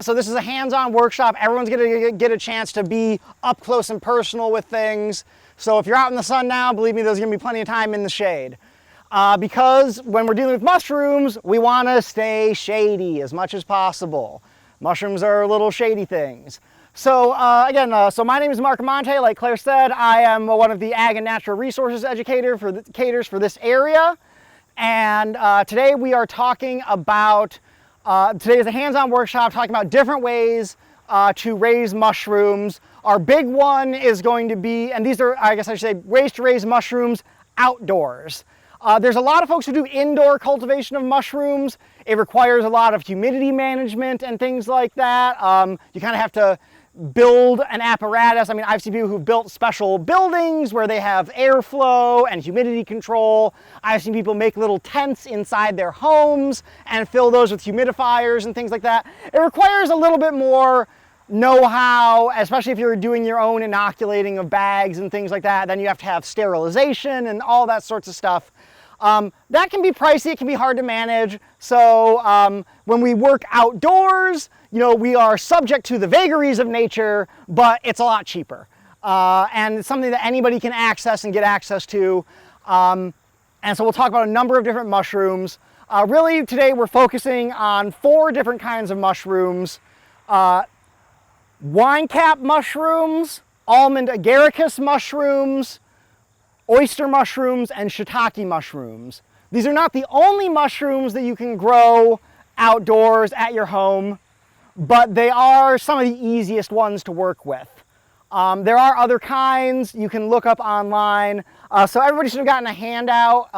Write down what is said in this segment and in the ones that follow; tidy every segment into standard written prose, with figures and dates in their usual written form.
So this is a hands-on workshop. Everyone's gonna get a chance to be up close and personal with things. So if you're out in the sun now, believe me, there's gonna be plenty of time in the shade. Because when we're dealing with mushrooms, we wanna stay shady as much as possible. Mushrooms are little shady things. So so my name is Marc Amante. Like Claire said, I am one of the Ag and Natural Resources educators for this area. And today we are talking about, today is a hands-on workshop talking about different ways to raise mushrooms. Our big one is going to be, and these are, I guess I should say, ways to raise mushrooms outdoors. There's a lot of folks who do indoor cultivation of mushrooms. It requires a lot of humidity management and things like that. You kind of have to build an apparatus. I mean, I've seen people who've built special buildings where they have airflow and humidity control. I've seen people make little tents inside their homes and fill those with humidifiers and things like that. It requires a little bit more know-how, especially if you're doing your own inoculating of bags and things like that. Then you have to have sterilization and all that sorts of stuff. That can be pricey, it can be hard to manage. So when we work outdoors, you know, we are subject to the vagaries of nature, but it's a lot cheaper. And it's something that anybody can access and get access to. And so we'll talk about a number of different mushrooms. Really today we're focusing on 4 different kinds of mushrooms. Wine cap mushrooms, Almond Agaricus mushrooms, oyster mushrooms, and shiitake mushrooms. These are not the only mushrooms that you can grow outdoors at your home, but they are some of the easiest ones to work with. There are other kinds you can look up online. So everybody should have gotten a handout.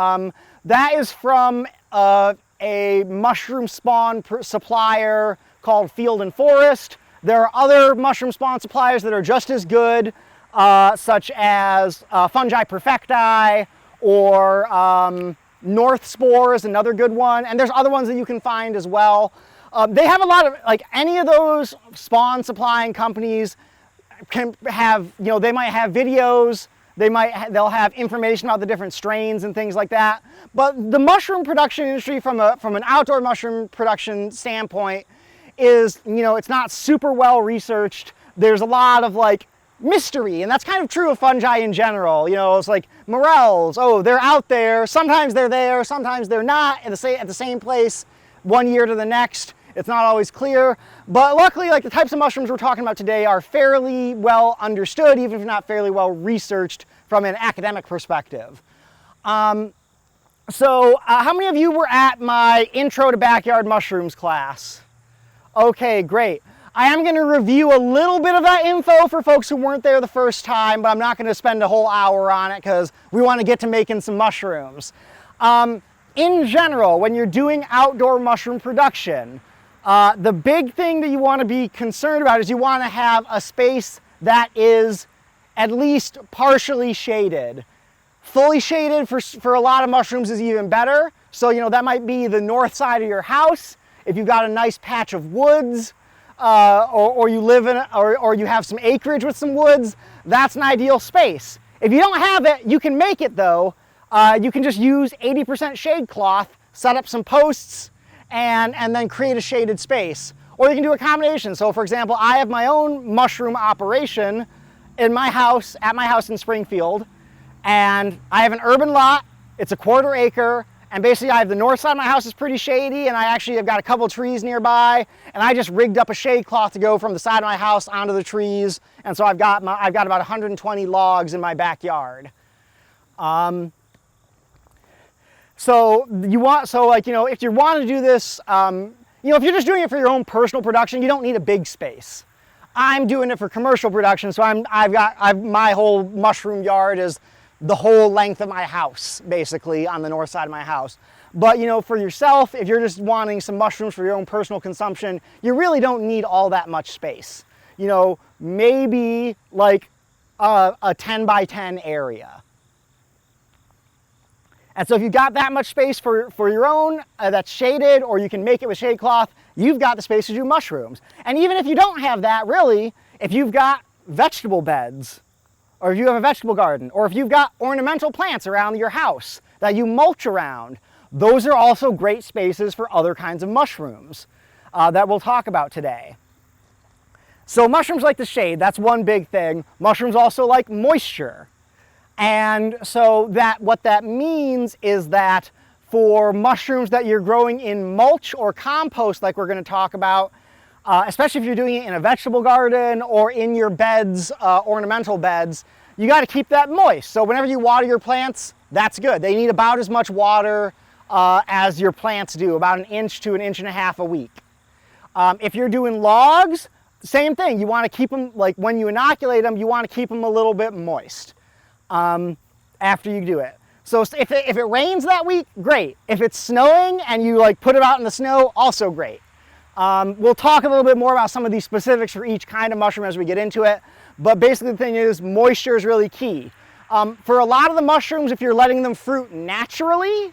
That is from a mushroom spawn supplier called Field and Forest. There are other mushroom spawn suppliers that are just as good, such as Fungi Perfecti or North Spore is another good one. And there's other ones that you can find as well. They have a lot of, like any of those spawn supplying companies can have, you know, they might have videos, they'll have information about the different strains and things like that. But the mushroom production industry from an outdoor mushroom production standpoint is, you know, it's not super well researched. There's a lot of like mystery, and that's kind of true of fungi in general. You know, it's like morels, oh, they're out there, sometimes they're there, sometimes they're not at the same place one year to the next. It's not always clear, but luckily, like the types of mushrooms we're talking about today are fairly well understood, even if not fairly well researched from an academic perspective. How many of you were at my Intro to Backyard Mushrooms class? Okay, great. I am going to review a little bit of that info for folks who weren't there the first time, but I'm not going to spend a whole hour on it because we want to get to making some mushrooms. In general, when you're doing outdoor mushroom production, the big thing that you want to be concerned about is you want to have a space that is at least partially shaded. Fully shaded for a lot of mushrooms is even better. So, you know, that might be the north side of your house. If you've got a nice patch of woods, or you live in, or you have some acreage with some woods, that's an ideal space. If you don't have it, you can make it though. You can just use 80% shade cloth, set up some posts, and then create a shaded space. Or you can do a combination. So for example, I have my own mushroom operation in my house, at my house in Springfield, and I have an urban lot. It's a 1/4 acre, and basically I have the north side of my house is pretty shady, and I actually have got a couple trees nearby, and I just rigged up a shade cloth to go from the side of my house onto the trees, and so I've got about 120 logs in my backyard. If you want to do this, if you're just doing it for your own personal production, you don't need a big space. I'm doing it for commercial production, so my whole mushroom yard is the whole length of my house, basically, on the north side of my house. But, you know, for yourself, if you're just wanting some mushrooms for your own personal consumption, you really don't need all that much space. You know, maybe like a 10 by 10 area. And so if you've got that much space for your own that's shaded, or you can make it with shade cloth, you've got the space to do mushrooms. And even if you don't have that, really, if you've got vegetable beds, or if you have a vegetable garden, or if you've got ornamental plants around your house that you mulch around, those are also great spaces for other kinds of mushrooms that we'll talk about today. So mushrooms like the shade, that's one big thing. Mushrooms also like moisture. And so what that means is that for mushrooms that you're growing in mulch or compost, like we're going to talk about, especially if you're doing it in a vegetable garden or in your beds, ornamental beds, you got to keep that moist. So whenever you water your plants, that's good. They need about as much water as your plants do, about 1 inch to 1.5 inches a week. If you're doing logs, same thing. You want to keep them, like when you inoculate them, you want to keep them a little bit moist after you do it. So if it rains that week, great. If it's snowing and you like put it out in the snow, also great. We'll talk a little bit more about some of these specifics for each kind of mushroom as we get into it. But basically the thing is, moisture is really key. For a lot of the mushrooms, if you're letting them fruit naturally,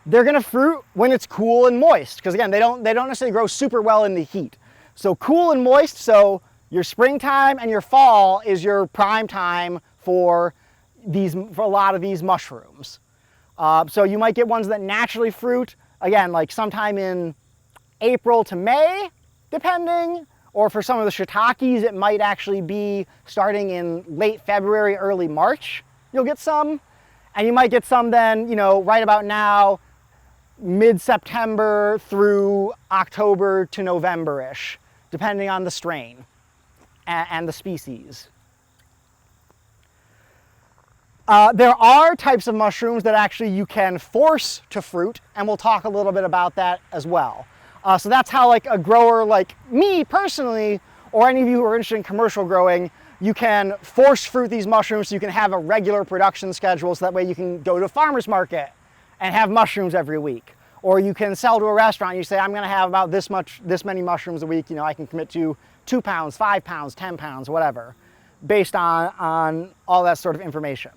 they're going to fruit when it's cool and moist. Because again, they don't necessarily grow super well in the heat. So cool and moist, so your springtime and your fall is your prime time for a lot of these mushrooms. So you might get ones that naturally fruit, again, like sometime in April to May, depending. Or for some of the shiitakes, it might actually be starting in late February, early March, you'll get some. And you might get some then, you know, right about now, mid-September through October to November-ish, depending on the strain and the species. There are types of mushrooms that actually you can force to fruit, and we'll talk a little bit about that as well. So that's how like a grower like me personally, or any of you who are interested in commercial growing, you can force fruit these mushrooms so you can have a regular production schedule, so that way you can go to a farmer's market and have mushrooms every week. Or you can sell to a restaurant, you say, I'm gonna have about this many mushrooms a week, you know, I can commit to 2 pounds, 5 pounds, 10 pounds, whatever, based on all that sort of information.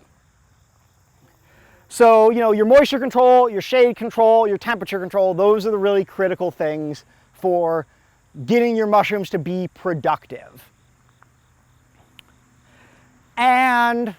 So, you know, your moisture control, your shade control, your temperature control, those are the really critical things for getting your mushrooms to be productive. And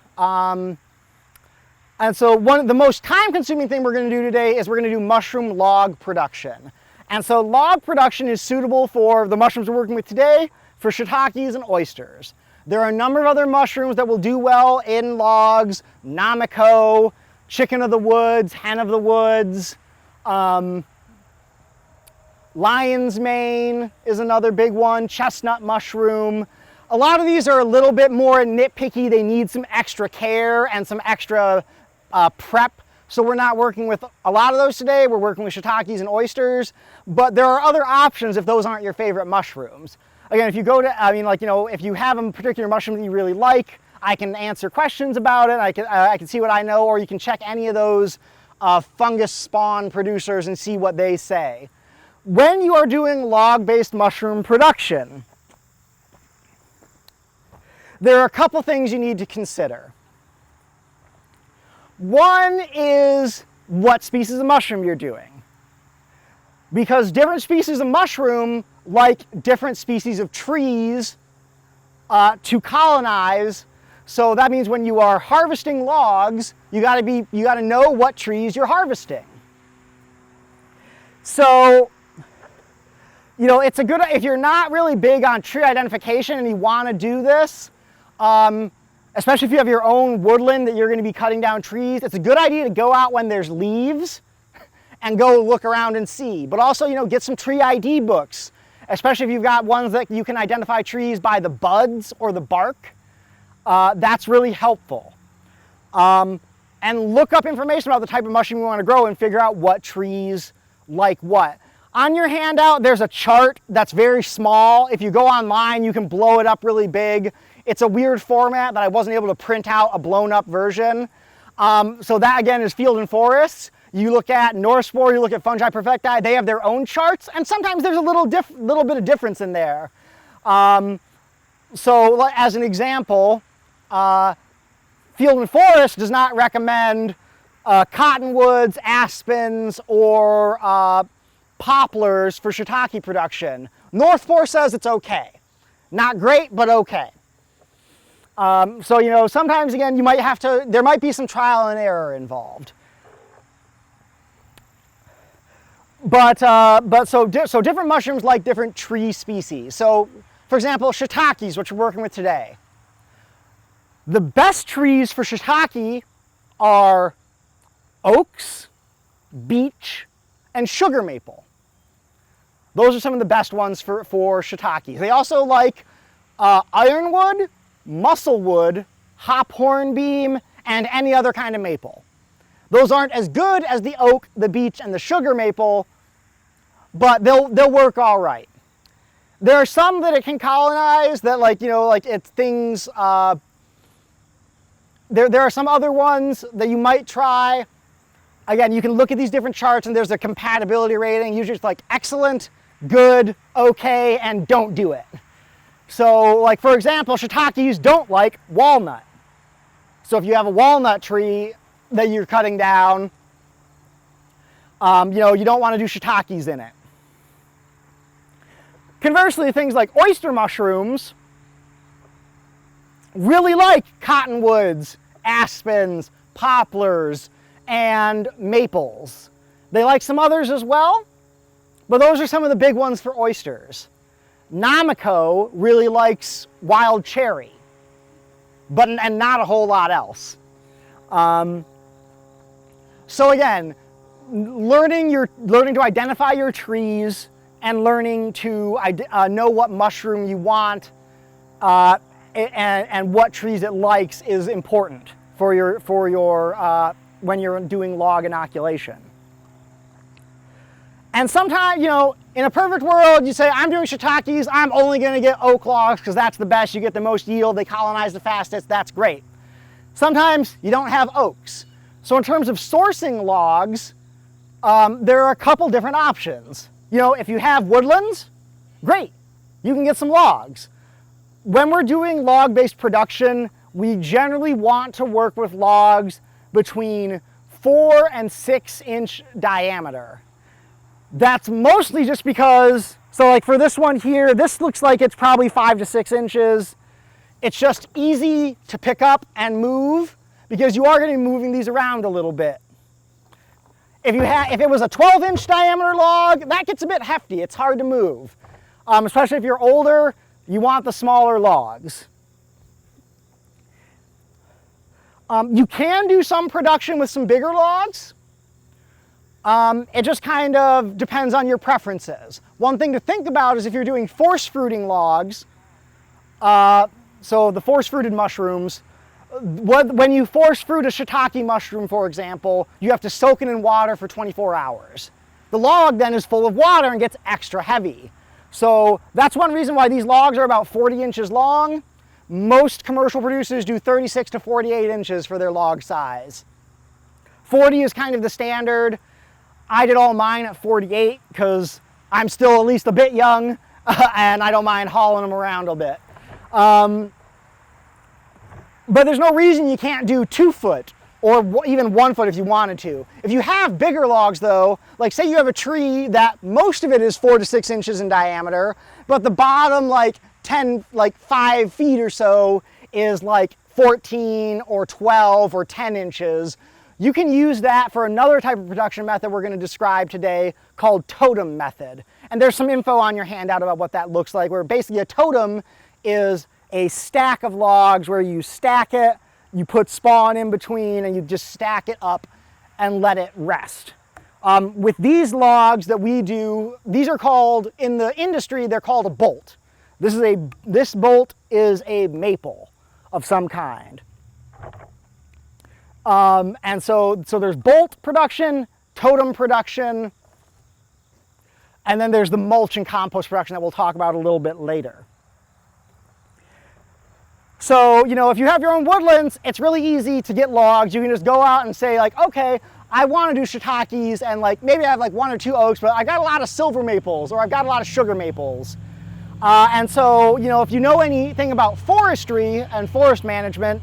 so the most time-consuming thing we're going to do today is we're going to do mushroom log production. And so log production is suitable for the mushrooms we're working with today, for shiitakes and oysters. There are a number of other mushrooms that will do well in logs, namako, chicken of the woods, hen of the woods, lion's mane is another big one, chestnut mushroom. A lot of these are a little bit more nitpicky. They need some extra care and some extra prep. So we're not working with a lot of those today. We're working with shiitakes and oysters, but there are other options if those aren't your favorite mushrooms. Again, if you go to, I mean, like, you know, if you have a particular mushroom that you really like, I can answer questions about it. I can see what I know, or you can check any of those fungus spawn producers and see what they say. When you are doing log-based mushroom production, there are a couple things you need to consider. One is what species of mushroom you're doing. Because different species of mushroom like different species of trees to colonize. So that means when you are harvesting logs, you gotta know what trees you're harvesting. So, you know, it's a good, if you're not really big on tree identification and you want to do this, especially if you have your own woodland that you're going to be cutting down trees, it's a good idea to go out when there's leaves and go look around and see. But also, you know, get some tree ID books, especially if you've got ones that you can identify trees by the buds or the bark. That's really helpful. And look up information about the type of mushroom you want to grow and figure out what trees like what. On your handout, there's a chart that's very small. If you go online, you can blow it up really big. It's a weird format that I wasn't able to print out a blown up version. So that again is field and forests. You look at North Spore, you look at Fungi Perfecti, they have their own charts, and sometimes there's a little bit of difference in there. So as an example, Field and Forest does not recommend cottonwoods, aspens, or poplars for shiitake production. North Spore says it's okay. Not great, but okay. So, you know, sometimes again, you might have to, there might be some trial and error involved. But so different mushrooms like different tree species. So for example, shiitakes, which we're working with today. The best trees for shiitake are oaks, beech, and sugar maple. Those are some of the best ones for shiitake. They also like ironwood, musclewood, hop hornbeam, and any other kind of maple. Those aren't as good as the oak, the beech, and the sugar maple, but they'll work all right. There are some that it can colonize that, like, you know, like it's things, there are some other ones that you might try. Again, you can look at these different charts and there's a compatibility rating. Usually it's like excellent, good, okay, and don't do it. So, like, for example, shiitakes don't like walnut. So if you have a walnut tree that you're cutting down, you know, you don't want to do shiitakes in it. Conversely, things like oyster mushrooms really like cottonwoods, aspens, poplars, and maples. They like some others as well, but those are some of the big ones for oysters. Namako really likes wild cherry, and not a whole lot else. So again, learning to identify your trees and learning to know what mushroom you want and what trees it likes is important for your when you're doing log inoculation. And sometimes, you know, in a perfect world, you say, I'm doing shiitakes, I'm only going to get oak logs because that's the best, you get the most yield, they colonize the fastest, that's great. Sometimes you don't have oaks. So in terms of sourcing logs, there are a couple different options. You know, if you have woodlands, great, you can get some logs. When we're doing log-based production, we generally want to work with logs between 4 and 6 inch diameter. That's mostly just because, so like for this one here, this looks like it's probably 5 to 6 inches. It's just easy to pick up and move because you are going to be moving these around a little bit. If it was a 12-inch diameter log, that gets a bit hefty. It's hard to move. Especially if you're older, you want the smaller logs. You can do some production with some bigger logs. It just kind of depends on your preferences. One thing to think about is if you're doing force fruiting logs, so the force fruited mushrooms, when you force fruit a shiitake mushroom, for example, you have to soak it in water for 24 hours. The log then is full of water and gets extra heavy. So that's one reason why these logs are about 40 inches long. Most commercial producers do 36 to 48 inches for their log size. 40 is kind of the standard. I did all mine at 48 because I'm still at least a bit young and I don't mind hauling them around a bit. But there's no reason you can't do 2 foot or even 1 foot if you wanted to. If you have bigger logs though, like say you have a tree that most of it is 4 to 6 inches in diameter, but the bottom like 5 feet or so is like 14 or 12 or 10 inches, you can use that for another type of production method we're going to describe today called Totem Method. And there's some info on your handout about what that looks like, where basically a totem is a stack of logs where you stack it, you put spawn in between, and you just stack it up and let it rest. With these logs that we do, these are called, in the industry, they're called a bolt. This bolt is a maple of some kind. And so there's bolt production, totem production, and then there's the mulch and compost production that we'll talk about a little bit later. So, you know, if you have your own woodlands, it's really easy to get logs. You can just go out and say like, okay, I want to do shiitakes and like maybe I have like 1 or 2 oaks, but I got a lot of silver maples or I've got a lot of sugar maples. And so, you know, if you know anything about forestry and forest management,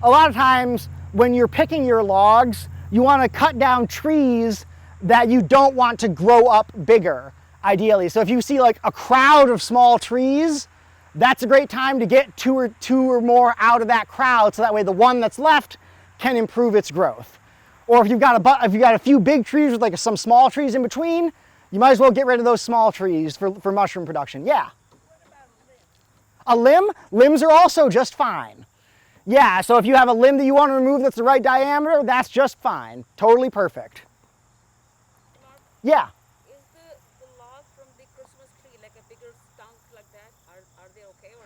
a lot of times when you're picking your logs, you want to cut down trees that you don't want to grow up bigger, ideally. So if you see like a crowd of small trees, that's a great time to get two or more out of that crowd, so that way the one that's left can improve its growth. Or if you've got a few big trees with like some small trees in between, you might as well get rid of those small trees for mushroom production. Yeah. A limb? Limbs are also just fine. Yeah, so if you have a limb that you want to remove that's the right diameter, that's just fine. Totally perfect. Mark, Yeah. is the log from the Christmas tree like a bigger stump like that? Are they okay or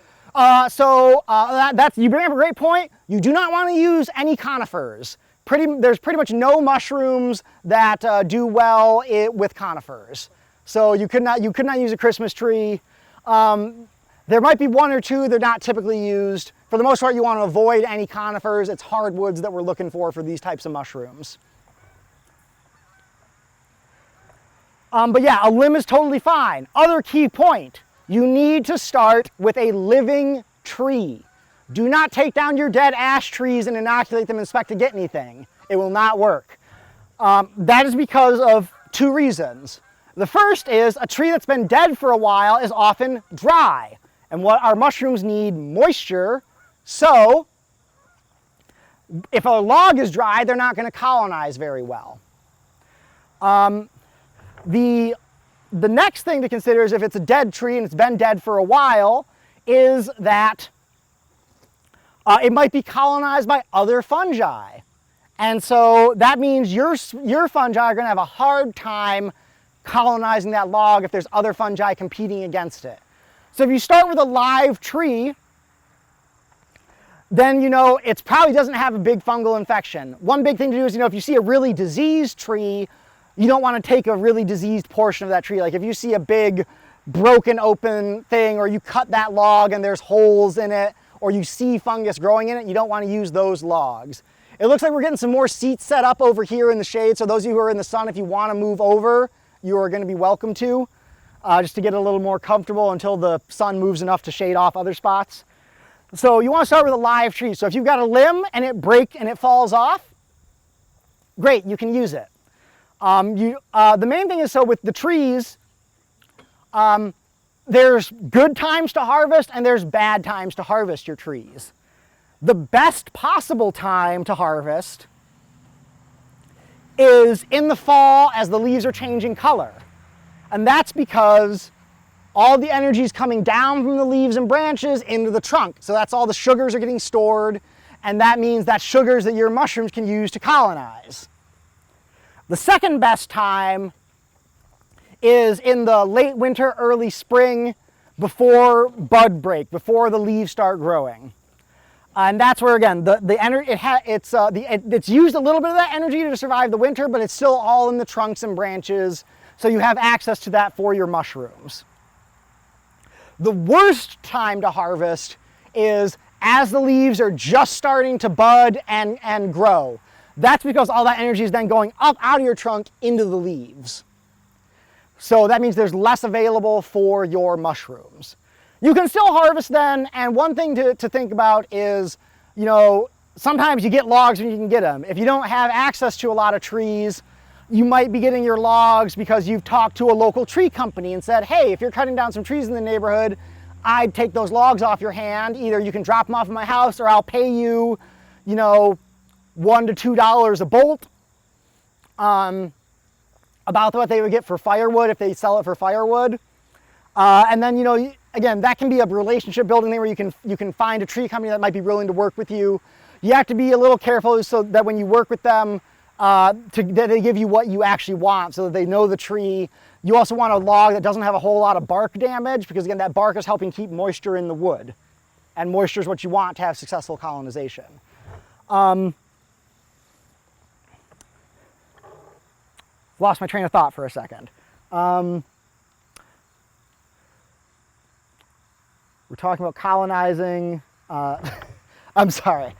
not? You bring up a great point. You do not want to use any conifers. There's pretty much no mushrooms that do well with conifers. So you could not use a Christmas tree. There might be one or two that are not typically used. For the most part, you want to avoid any conifers. It's hardwoods that we're looking for these types of mushrooms. But yeah, a limb is totally fine. Other key point, you need to start with a living tree. Do not take down your dead ash trees and inoculate them and expect to get anything. It will not work. That is because of two reasons. The first is a tree that's been dead for a while is often dry. And what our mushrooms need moisture, so if a log is dry, they're not going to colonize very well. The next thing to consider is if it's a dead tree and it's been dead for a while, is that it might be colonized by other fungi. And so that means your fungi are going to have a hard time colonizing that log if there's other fungi competing against it. So if you start with a live tree, then it probably doesn't have a big fungal infection. One big thing to do is, if you see a really diseased tree, you don't want to take a really diseased portion of that tree. Like if you see a big broken open thing, or you cut that log and there's holes in it, or you see fungus growing in it, you don't want to use those logs. It looks like we're getting some more seats set up over here in the shade, so those of you who are in the sun, if you want to move over, you are going to be welcome to. Just to get a little more comfortable until the sun moves enough to shade off other spots. So you want to start with a live tree. So if you've got a limb and it falls off, great, you can use it. The main thing is, so with the trees, there's good times to harvest and there's bad times to harvest your trees. The best possible time to harvest is in the fall as the leaves are changing color. And that's because all the energy is coming down from the leaves and branches into the trunk. So that's all the sugars are getting stored, and that means that's sugars that your mushrooms can use to colonize. The second best time is in the late winter, early spring, before bud break, before the leaves start growing. And that's where, again, the energy, it's used a little bit of that energy to survive the winter, but it's still all in the trunks and branches. So you have access to that for your mushrooms. The worst time to harvest is as the leaves are just starting to bud and grow. That's because all that energy is then going up out of your trunk into the leaves. So that means there's less available for your mushrooms. You can still harvest then, and one thing to think about is, sometimes you get logs when you can get them. If you don't have access to a lot of trees, you might be getting your logs because you've talked to a local tree company and said, hey, if you're cutting down some trees in the neighborhood, I'd take those logs off your hand. Either you can drop them off at my house or I'll pay you, $1 to $2 a bolt. About what they would get for firewood if they sell it for firewood. And then, again, that can be a relationship building thing where you can find a tree company that might be willing to work with you. You have to be a little careful so that when you work with them, that they give you what you actually want so that they know the tree. You also want a log that doesn't have a whole lot of bark damage because, again, that bark is helping keep moisture in the wood. And moisture is what you want to have successful colonization. Lost my train of thought for a second. We're talking about colonizing. I'm sorry.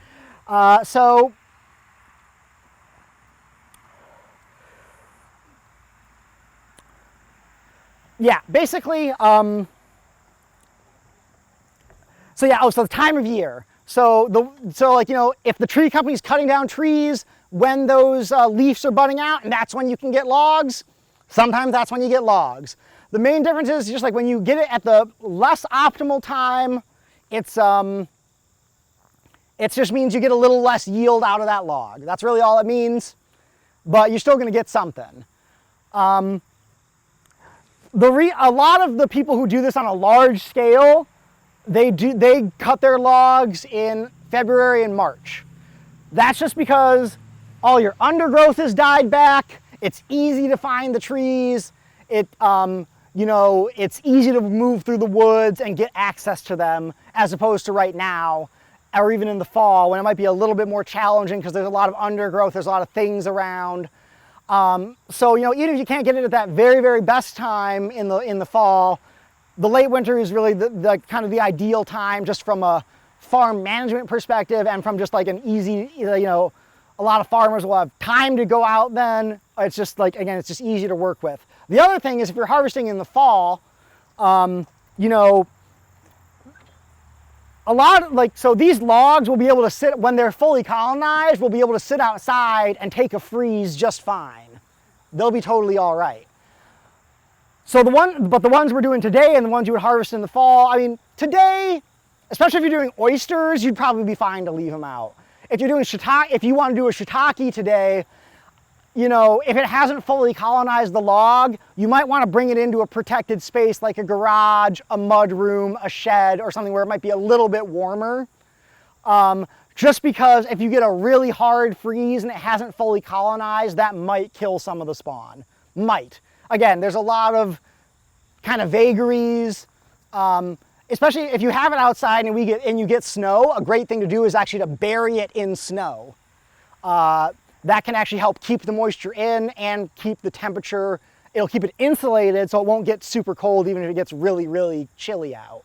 Yeah, basically, so the time of year. If the tree company's cutting down trees when those leaves are budding out, and that's when you can get logs, sometimes that's when you get logs. The main difference is just like when you get it at the less optimal time, it just means you get a little less yield out of that log. That's really all it means, but you're still gonna get something. A lot of the people who do this on a large scale They cut their logs in February and March. That's just because all your undergrowth has died back. It's easy to find the trees. It's easy to move through the woods and get access to them, as opposed to right now, or even in the fall when it might be a little bit more challenging because there's a lot of undergrowth, there's a lot of things around. So even if you can't get it at that very, very best time in the fall, the late winter is really the kind of the ideal time, just from a farm management perspective and from just like an easy, a lot of farmers will have time to go out then. It's just like, again, it's just easy to work with. The other thing is if you're harvesting in the fall, a lot so these logs will be able to sit, when they're fully colonized, will be able to sit outside and take a freeze just fine. They'll be totally all right. So the ones we're doing today and the ones you would harvest in the fall, I mean, today, especially if you're doing oysters, you'd probably be fine to leave them out. If you're doing shiitake, if you want to do a shiitake today, if it hasn't fully colonized the log, you might want to bring it into a protected space like a garage, a mud room, a shed, or something where it might be a little bit warmer. Just because if you get a really hard freeze and it hasn't fully colonized, that might kill some of the spawn. Might. Again, there's a lot of kind of vagaries, especially if you have it outside and you get snow. A great thing to do is actually to bury it in snow. That can actually help keep the moisture in and keep the temperature. It'll keep it insulated so it won't get super cold even if it gets really, really chilly out.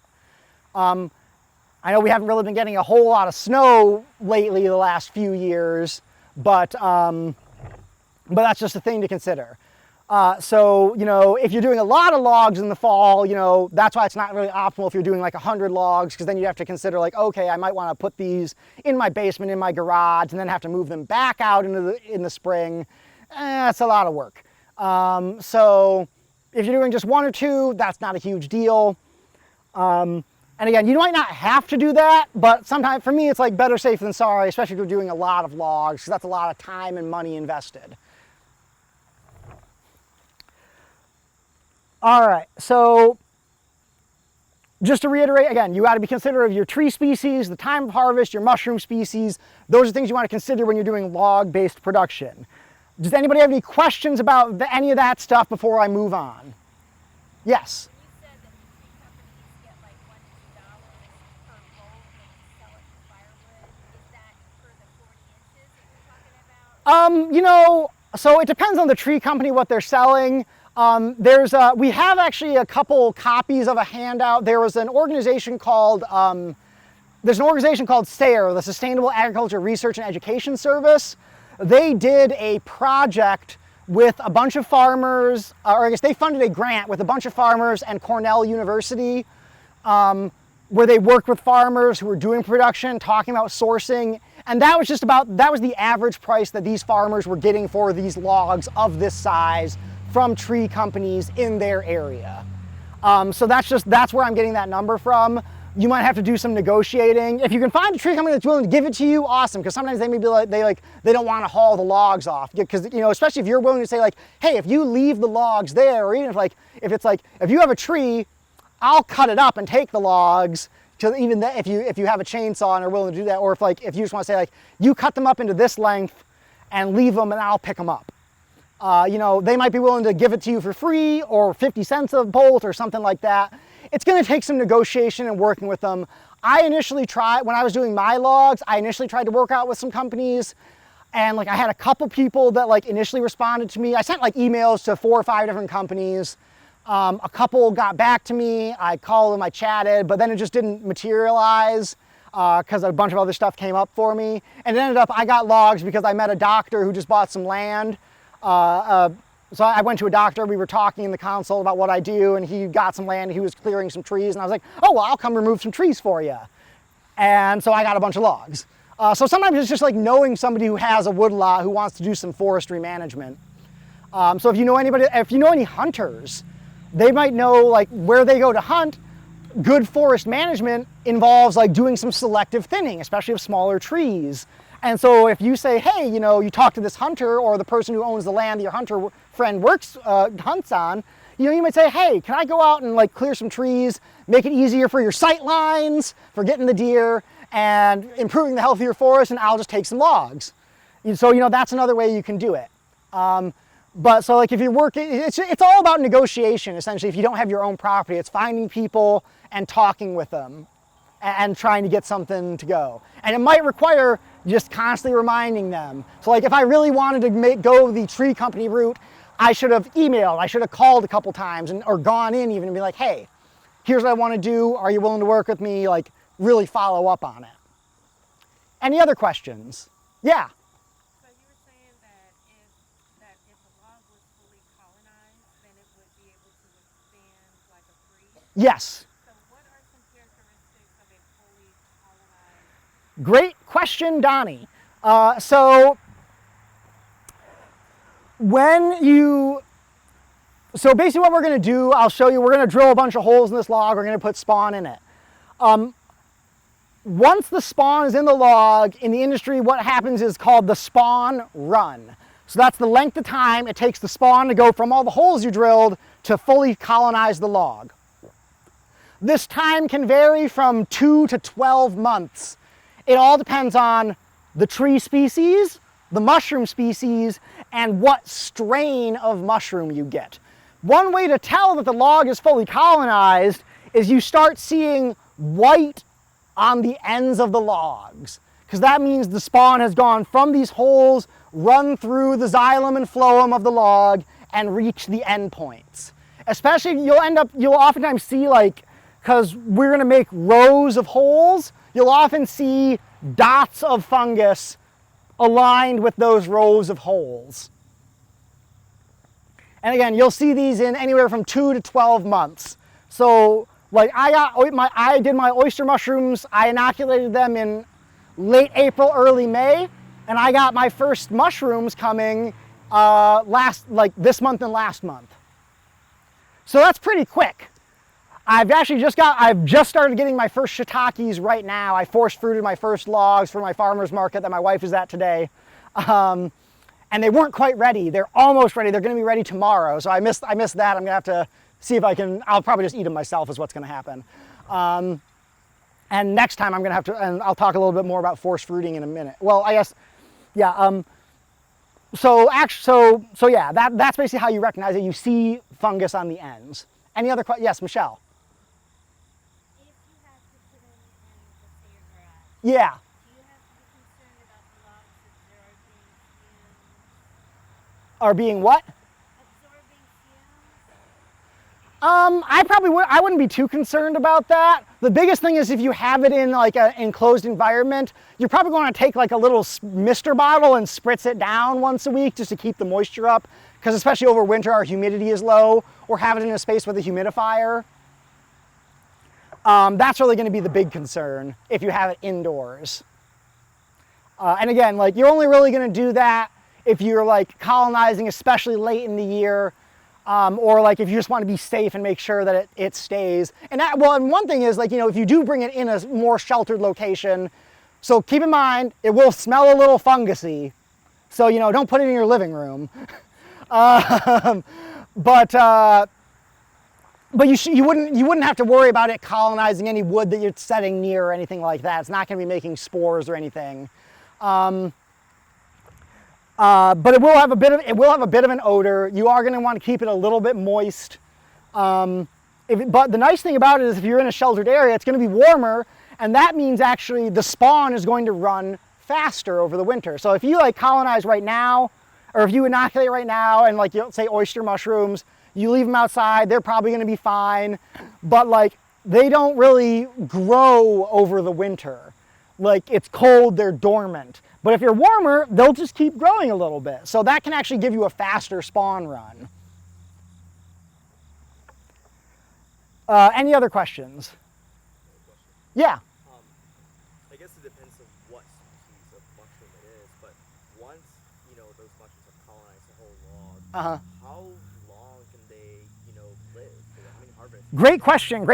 I know we haven't really been getting a whole lot of snow lately the last few years, but that's just a thing to consider. So if you're doing a lot of logs in the fall, that's why it's not really optimal if you're doing like 100 logs, because then you have to consider like, okay, I might want to put these in my basement, in my garage, and then have to move them back out in the spring. That's a lot of work. So if you're doing just 1 or 2, that's not a huge deal. And again, you might not have to do that, but sometimes for me, it's like better safe than sorry, especially if you're doing a lot of logs, because that's a lot of time and money invested. All right, so just to reiterate, again, you got to be considerate of your tree species, the time of harvest, your mushroom species. Those are things you want to consider when you're doing log-based production. Does anybody have any questions about any of that stuff before I move on? Yes? You said that the tree companies get like $1 to $2 per bolt when you sell it for firewood. Is that for the 40 inches that you're talking about? So it depends on the tree company, what they're selling. We have actually a couple copies of a handout. There was an organization called, SARE, the Sustainable Agriculture Research and Education Service. They did a project with a bunch of farmers, or I guess they funded a grant with a bunch of farmers and Cornell University, where they worked with farmers who were doing production, talking about sourcing, and that was the average price that these farmers were getting for these logs of this size from tree companies in their area. So that's where I'm getting that number from. You might have to do some negotiating. If you can find a tree company that's willing to give it to you, awesome, because sometimes they may be like, they don't want to haul the logs off. Because, especially if you're willing to say like, hey, if you leave the logs there, or even if you have a tree, I'll cut it up and take the logs. Because even that, if you have a chainsaw and are willing to do that, or if you just want to say like, you cut them up into this length and leave them and I'll pick them up. They might be willing to give it to you for free or 50 cents a bolt or something like that. It's going to take some negotiation and working with them. When I was doing my logs, I initially tried to work out with some companies, and I had a couple people that initially responded to me. I sent emails to 4 or 5 different companies. A couple got back to me. I called them, I chatted, but then it just didn't materialize because a bunch of other stuff came up for me. And it ended up, I got logs because I met a doctor who just bought some land. So I went to a doctor, we were talking in the console about what I do, and he got some land, he was clearing some trees, and I was like, oh, well, I'll come remove some trees for you. And so I got a bunch of logs. So sometimes it's just knowing somebody who has a woodlot who wants to do some forestry management. So if you know any hunters, they might know where they go to hunt. Good forest management involves doing some selective thinning, especially of smaller trees. And so if you say, hey, you talk to this hunter or the person who owns the land that your hunter friend hunts on, you might say, hey, can I go out and like clear some trees, make it easier for your sight lines, for getting the deer, and improving the health of your forest, and I'll just take some logs. So, that's another way you can do it. But so like if you're working, it's all about negotiation, essentially. If you don't have your own property, it's finding people and talking with them and trying to get something to go. And it might require just constantly reminding them. So like if I really wanted to go the tree company route, I should have emailed, I should have called a couple times or gone in even and be like, hey, here's what I want to do. Are you willing to work with me? Like really follow up on it. Any other questions? Yeah. So you were saying that if a log was fully colonized, then it would be able to withstand like a freeze? Yes. So what are some characteristics of a fully colonized? Great question, Donnie. So basically what we're going to do, I'll show you, we're going to drill a bunch of holes in this log, we're going to put spawn in it. Once the spawn is in the log, in the industry, what happens is called the spawn run. So that's the length of time it takes the spawn to go from all the holes you drilled to fully colonize the log. This time can vary from 2 to 12 months. It all depends on the tree species, the mushroom species, and what strain of mushroom you get. One way to tell that the log is fully colonized is you start seeing white on the ends of the logs, because that means the spawn has gone from these holes, run through the xylem and phloem of the log, and reach the end points. Especially, you'll oftentimes see, like, because we're going to make rows of holes, you'll often see dots of fungus aligned with those rows of holes. And again, you'll see these in anywhere from 2 to 12 months. So like I did my oyster mushrooms, I inoculated them in late April, early May, and I got my first mushrooms coming this month and last month. So that's pretty quick. I've just started getting my first shiitakes right now. I force fruited my first logs for my farmer's market that my wife is at today. And they weren't quite ready. They're almost ready. They're going to be ready tomorrow. So I missed that. I'm going to have to see if I'll probably just eat them myself is what's going to happen. And next time I'm going to have to, and I'll talk a little bit more about force fruiting in a minute. Well, I guess, yeah. So yeah, that's basically how you recognize it. You see fungus on the ends. Any other questions? Yes, Michelle. If you have to put them in, let's say, your garage, Yeah. do you have to be concerned about the logs absorbing fumes? Are being what? Absorbing fumes? I wouldn't be too concerned about that. The biggest thing is if you have it in like an enclosed environment, you're probably going to take like a little mister bottle and spritz it down once a week just to keep the moisture up. Because especially over winter, our humidity is low, or have it in a space with a humidifier. That's really going to be the big concern if you have it indoors. And again, like you're only really going to do that if you're like colonizing, especially late in the year, or like if you just want to be safe and make sure that it stays. And and one thing is like, if you do bring it in a more sheltered location, so keep in mind, it will smell a little fungusy. So, don't put it in your living room. But you wouldn't have to worry about it colonizing any wood that you're setting near or anything like that. It's not going to be making spores or anything. But it will have a bit of an odor. You are going to want to keep it a little bit moist. But the nice thing about it is if you're in a sheltered area, it's going to be warmer, and that means actually the spawn is going to run faster over the winter. So if you like colonize right now, or if you inoculate right now and like say oyster mushrooms, you leave them outside, they're probably going to be fine, but like they don't really grow over the winter. Like it's cold, they're dormant. But if you're warmer, they'll just keep growing a little bit. So that can actually give you a faster spawn run. Any other questions? Yeah. I guess it depends on what species of mushroom it is, but once, those mushrooms have colonized the whole log, how long can they, live? How many harvests? Great question.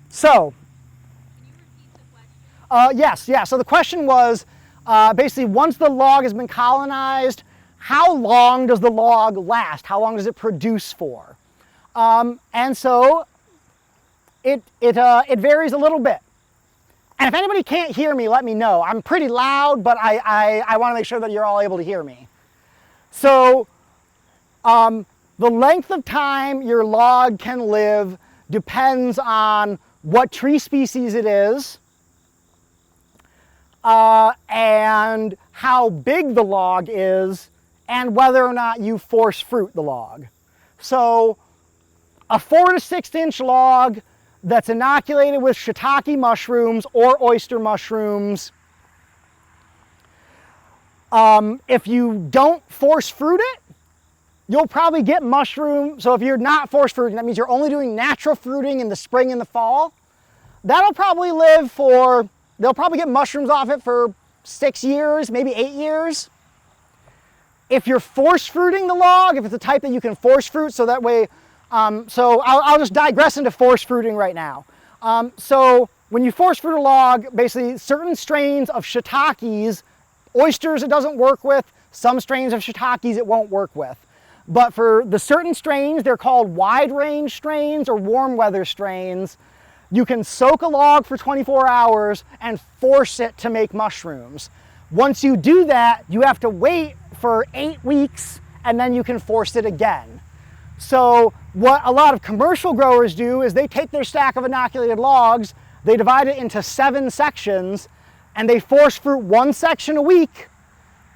So, Can you repeat the question? yes. So the question was, basically, once the log has been colonized, how long does the log last? How long does it produce for? And so it varies a little bit. And if anybody can't hear me, let me know. I'm pretty loud, but I want to make sure that you're all able to hear me. So the length of time your log can live depends on what tree species it is, and how big the log is, and whether or not you force fruit the log. So a 4 to 6 inch log that's inoculated with shiitake mushrooms or oyster mushrooms, if you don't force fruit it, you'll probably get mushroom. So if you're not force fruiting, that means you're only doing natural fruiting in the spring and the fall. That'll probably live for, they'll probably get mushrooms off it for 6 years, maybe 8 years. If you're force fruiting the log, if it's the type that you can force fruit, so that way, so I'll just digress into force fruiting right now. So when you force fruit a log, basically certain strains of shiitakes, oysters it doesn't work with, some strains of shiitakes it won't work with. But for the certain strains, they're called wide range strains or warm weather strains. You can soak a log for 24 hours and force it to make mushrooms. Once you do that, you have to wait for 8 weeks and then you can force it again. So what a lot of commercial growers do is they take their stack of inoculated logs, they divide it into 7 sections, and they force fruit 1 section a week.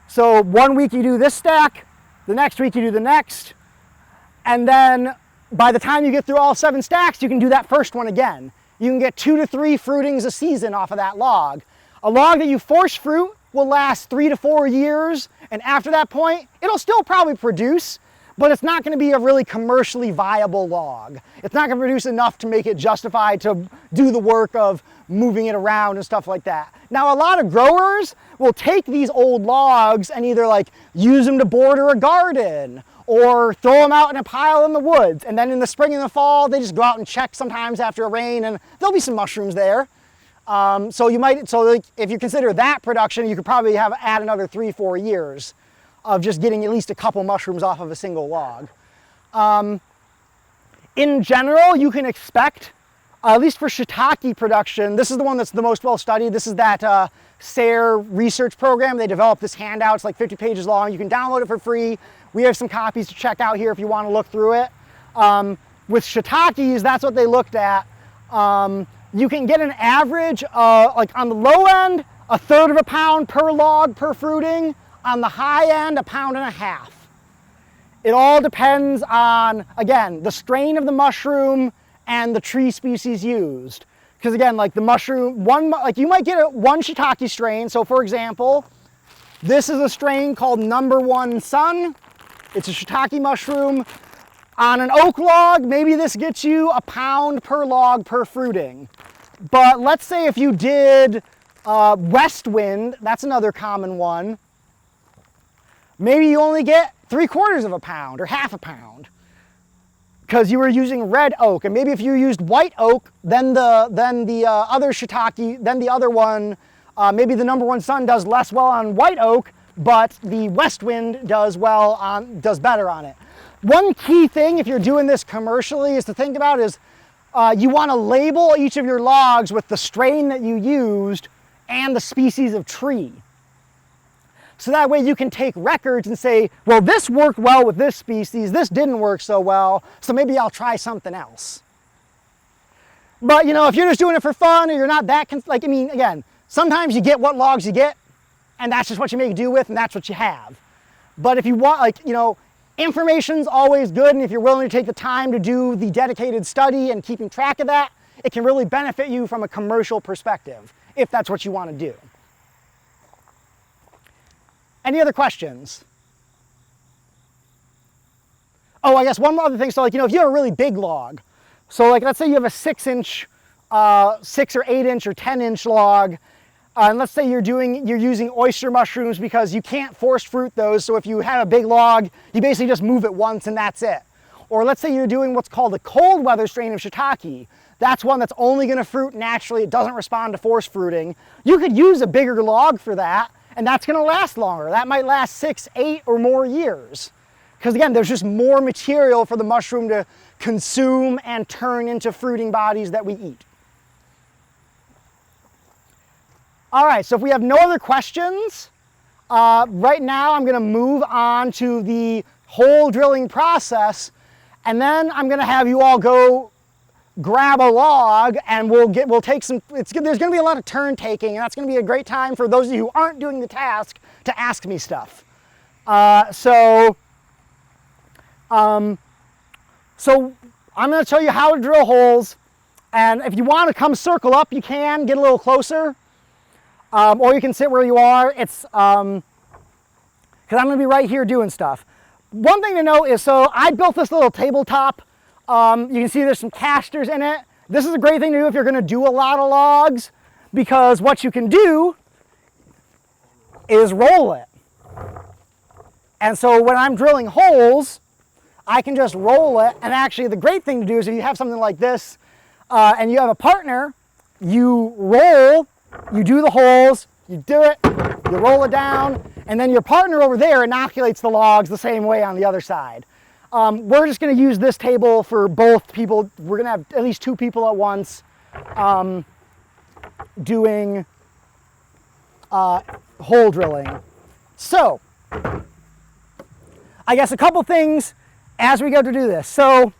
So 1 week you do this stack, the next week you do the next, and then by the time you get through all 7 stacks, you can do that first one again. You can get 2 to 3 fruitings a season off of that log. A log that you force fruit will last 3 to 4 years, and after that point, it'll still probably produce, but it's not going to be a really commercially viable log. It's not going to produce enough to make it justified to do the work of moving it around and stuff like that. Now, a lot of growers will take these old logs and either like use them to border a garden or throw them out in a pile in the woods. And then in the spring and the fall, they just go out and check sometimes after a rain and there'll be some mushrooms there. So if you consider that production, you could probably add another 3-4 years of just getting at least a couple mushrooms off of a single log. In general, you can expect, at least for shiitake production, this is the one that's the most well studied. This is that SARE research program. They developed this handout. It's like 50 pages long. You can download it for free. We have some copies to check out here if you want to look through it. With shiitakes, that's what they looked at. You can get an average, like on the low end, 1/3 of a pound per log per fruiting. On the high end, 1.5 pounds. It all depends on, again, the strain of the mushroom and the tree species used. Because again, like the mushroom, you might get one shiitake strain. So for example, this is a strain called Number 1 Sun. It's a shiitake mushroom. On an oak log, maybe this gets you 1 pound per log per fruiting. But let's say if you did West Wind, that's another common one, maybe you only get 3/4 of a pound or 1/2 pound because you were using red oak. And maybe if you used white oak, then the other shiitake, then the other one, maybe the Number 1 Sun does less well on white oak, but the West Wind does better on it. One key thing if you're doing this commercially is to think about is you want to label each of your logs with the strain that you used and the species of tree. So that way you can take records and say, well, this worked well with this species, this didn't work so well, so maybe I'll try something else. But if you're just doing it for fun or you're not that, again, sometimes you get what logs you get and that's just what you make do with and that's what you have. But if you want, information's always good, and if you're willing to take the time to do the dedicated study and keeping track of that, it can really benefit you from a commercial perspective, if that's what you want to do. Any other questions? Oh, I guess one other thing. So if you have a really big log, so let's say you have a 6-inch, 6 or 8-inch or 10-inch log, and let's say you're using oyster mushrooms because you can't force fruit those. So if you have a big log, you basically just move it once and that's it. Or let's say you're doing what's called a cold weather strain of shiitake. That's one that's only going to fruit naturally. It doesn't respond to force fruiting. You could use a bigger log for that, and that's going to last longer. That might last 6, 8 or more years because again, there's just more material for the mushroom to consume and turn into fruiting bodies that we eat. All right, so if we have no other questions, right now I'm going to move on to the hole drilling process, and then I'm going to have you all go grab a log, and we'll take some. There's going to be a lot of turn taking, and that's going to be a great time for those of you who aren't doing the task to ask me stuff. So I'm going to show you how to drill holes, and if you want to come circle up, you can get a little closer, or you can sit where you are. It's because I'm going to be right here doing stuff. One thing to note is, so I built this little tabletop. You can see there's some casters in it. This is a great thing to do if you're going to do a lot of logs, because what you can do is roll it. And so when I'm drilling holes, I can just roll it. And actually the great thing to do is if you have something like this and you have a partner, you roll, you do the holes, you do it, you roll it down, and then your partner over there inoculates the logs the same way on the other side. We're just going to use this table for both people. We're going to have at least 2 people at once doing hole drilling. So, I guess a couple things as we go to do this. So,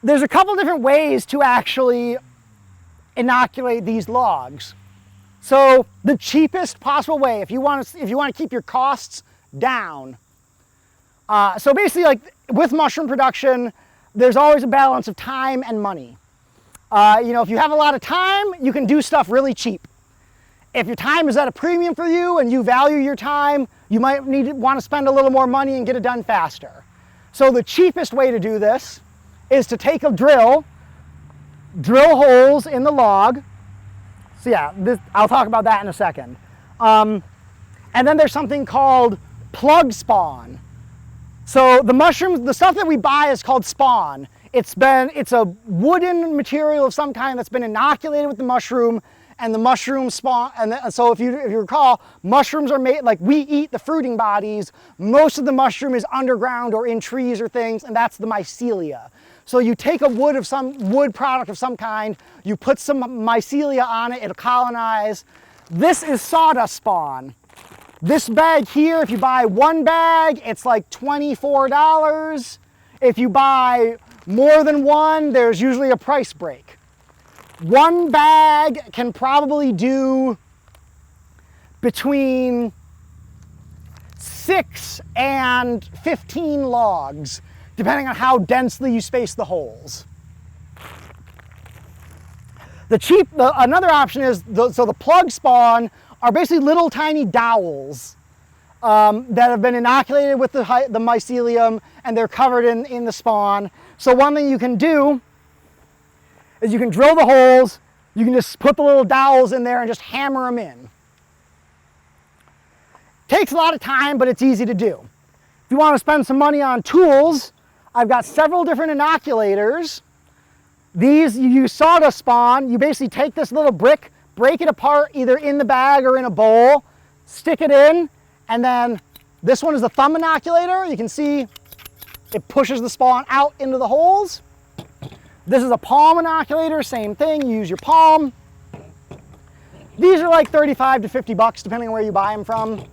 there's a couple different ways to actually inoculate these logs. So, the cheapest possible way, if you want to keep your costs down. So basically, like with mushroom production, there's always a balance of time and money. If you have a lot of time, you can do stuff really cheap. If your time is at a premium for you and you value your time, you might want to spend a little more money and get it done faster. So the cheapest way to do this is to take a drill holes in the log. So yeah, I'll talk about that in a second. And then there's something called plug spawn. So the mushrooms, the stuff that we buy is called spawn. It's a wooden material of some kind that's been inoculated with the mushroom, and the mushroom spawn. And so if you recall, mushrooms are made, like we eat the fruiting bodies. Most of the mushroom is underground or in trees or things, and that's the mycelia. So you take a wood product of some kind, you put some mycelia on it, it'll colonize. This is sawdust spawn. This bag here, if you buy one bag, it's like $24. If you buy more than one, there's usually a price break. One bag can probably do between 6 and 15 logs, depending on how densely you space the holes. Another option is, so the plug spawn are basically little tiny dowels that have been inoculated with the mycelium, and they're covered in the spawn. So one thing you can do is you can drill the holes, you can just put the little dowels in there and just hammer them in. Takes a lot of time, but it's easy to do. If you want to spend some money on tools, I've got several different inoculators. These, you use sawdust spawn. You basically take this little brick, break it apart either in the bag or in a bowl, stick it in, and then this one is the thumb inoculator. You can see it pushes the spawn out into the holes. This is a palm inoculator, same thing, you use your palm. These are like 35 to 50 bucks depending on where you buy them from.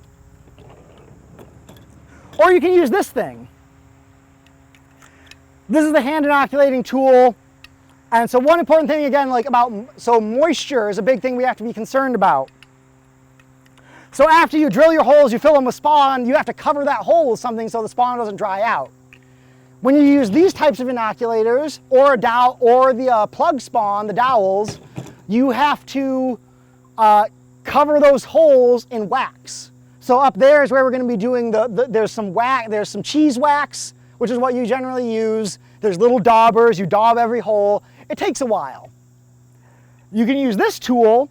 Or you can use this thing. This is the hand inoculating tool. And so one important thing again, so moisture is a big thing we have to be concerned about. So after you drill your holes, you fill them with spawn, you have to cover that hole with something so the spawn doesn't dry out. When you use these types of inoculators, or the plug spawn, the dowels, you have to cover those holes in wax. So up there is where we're going to be doing there's some cheese wax, which is what you generally use. There's little daubers, you daub every hole. It takes a while. You can use this tool,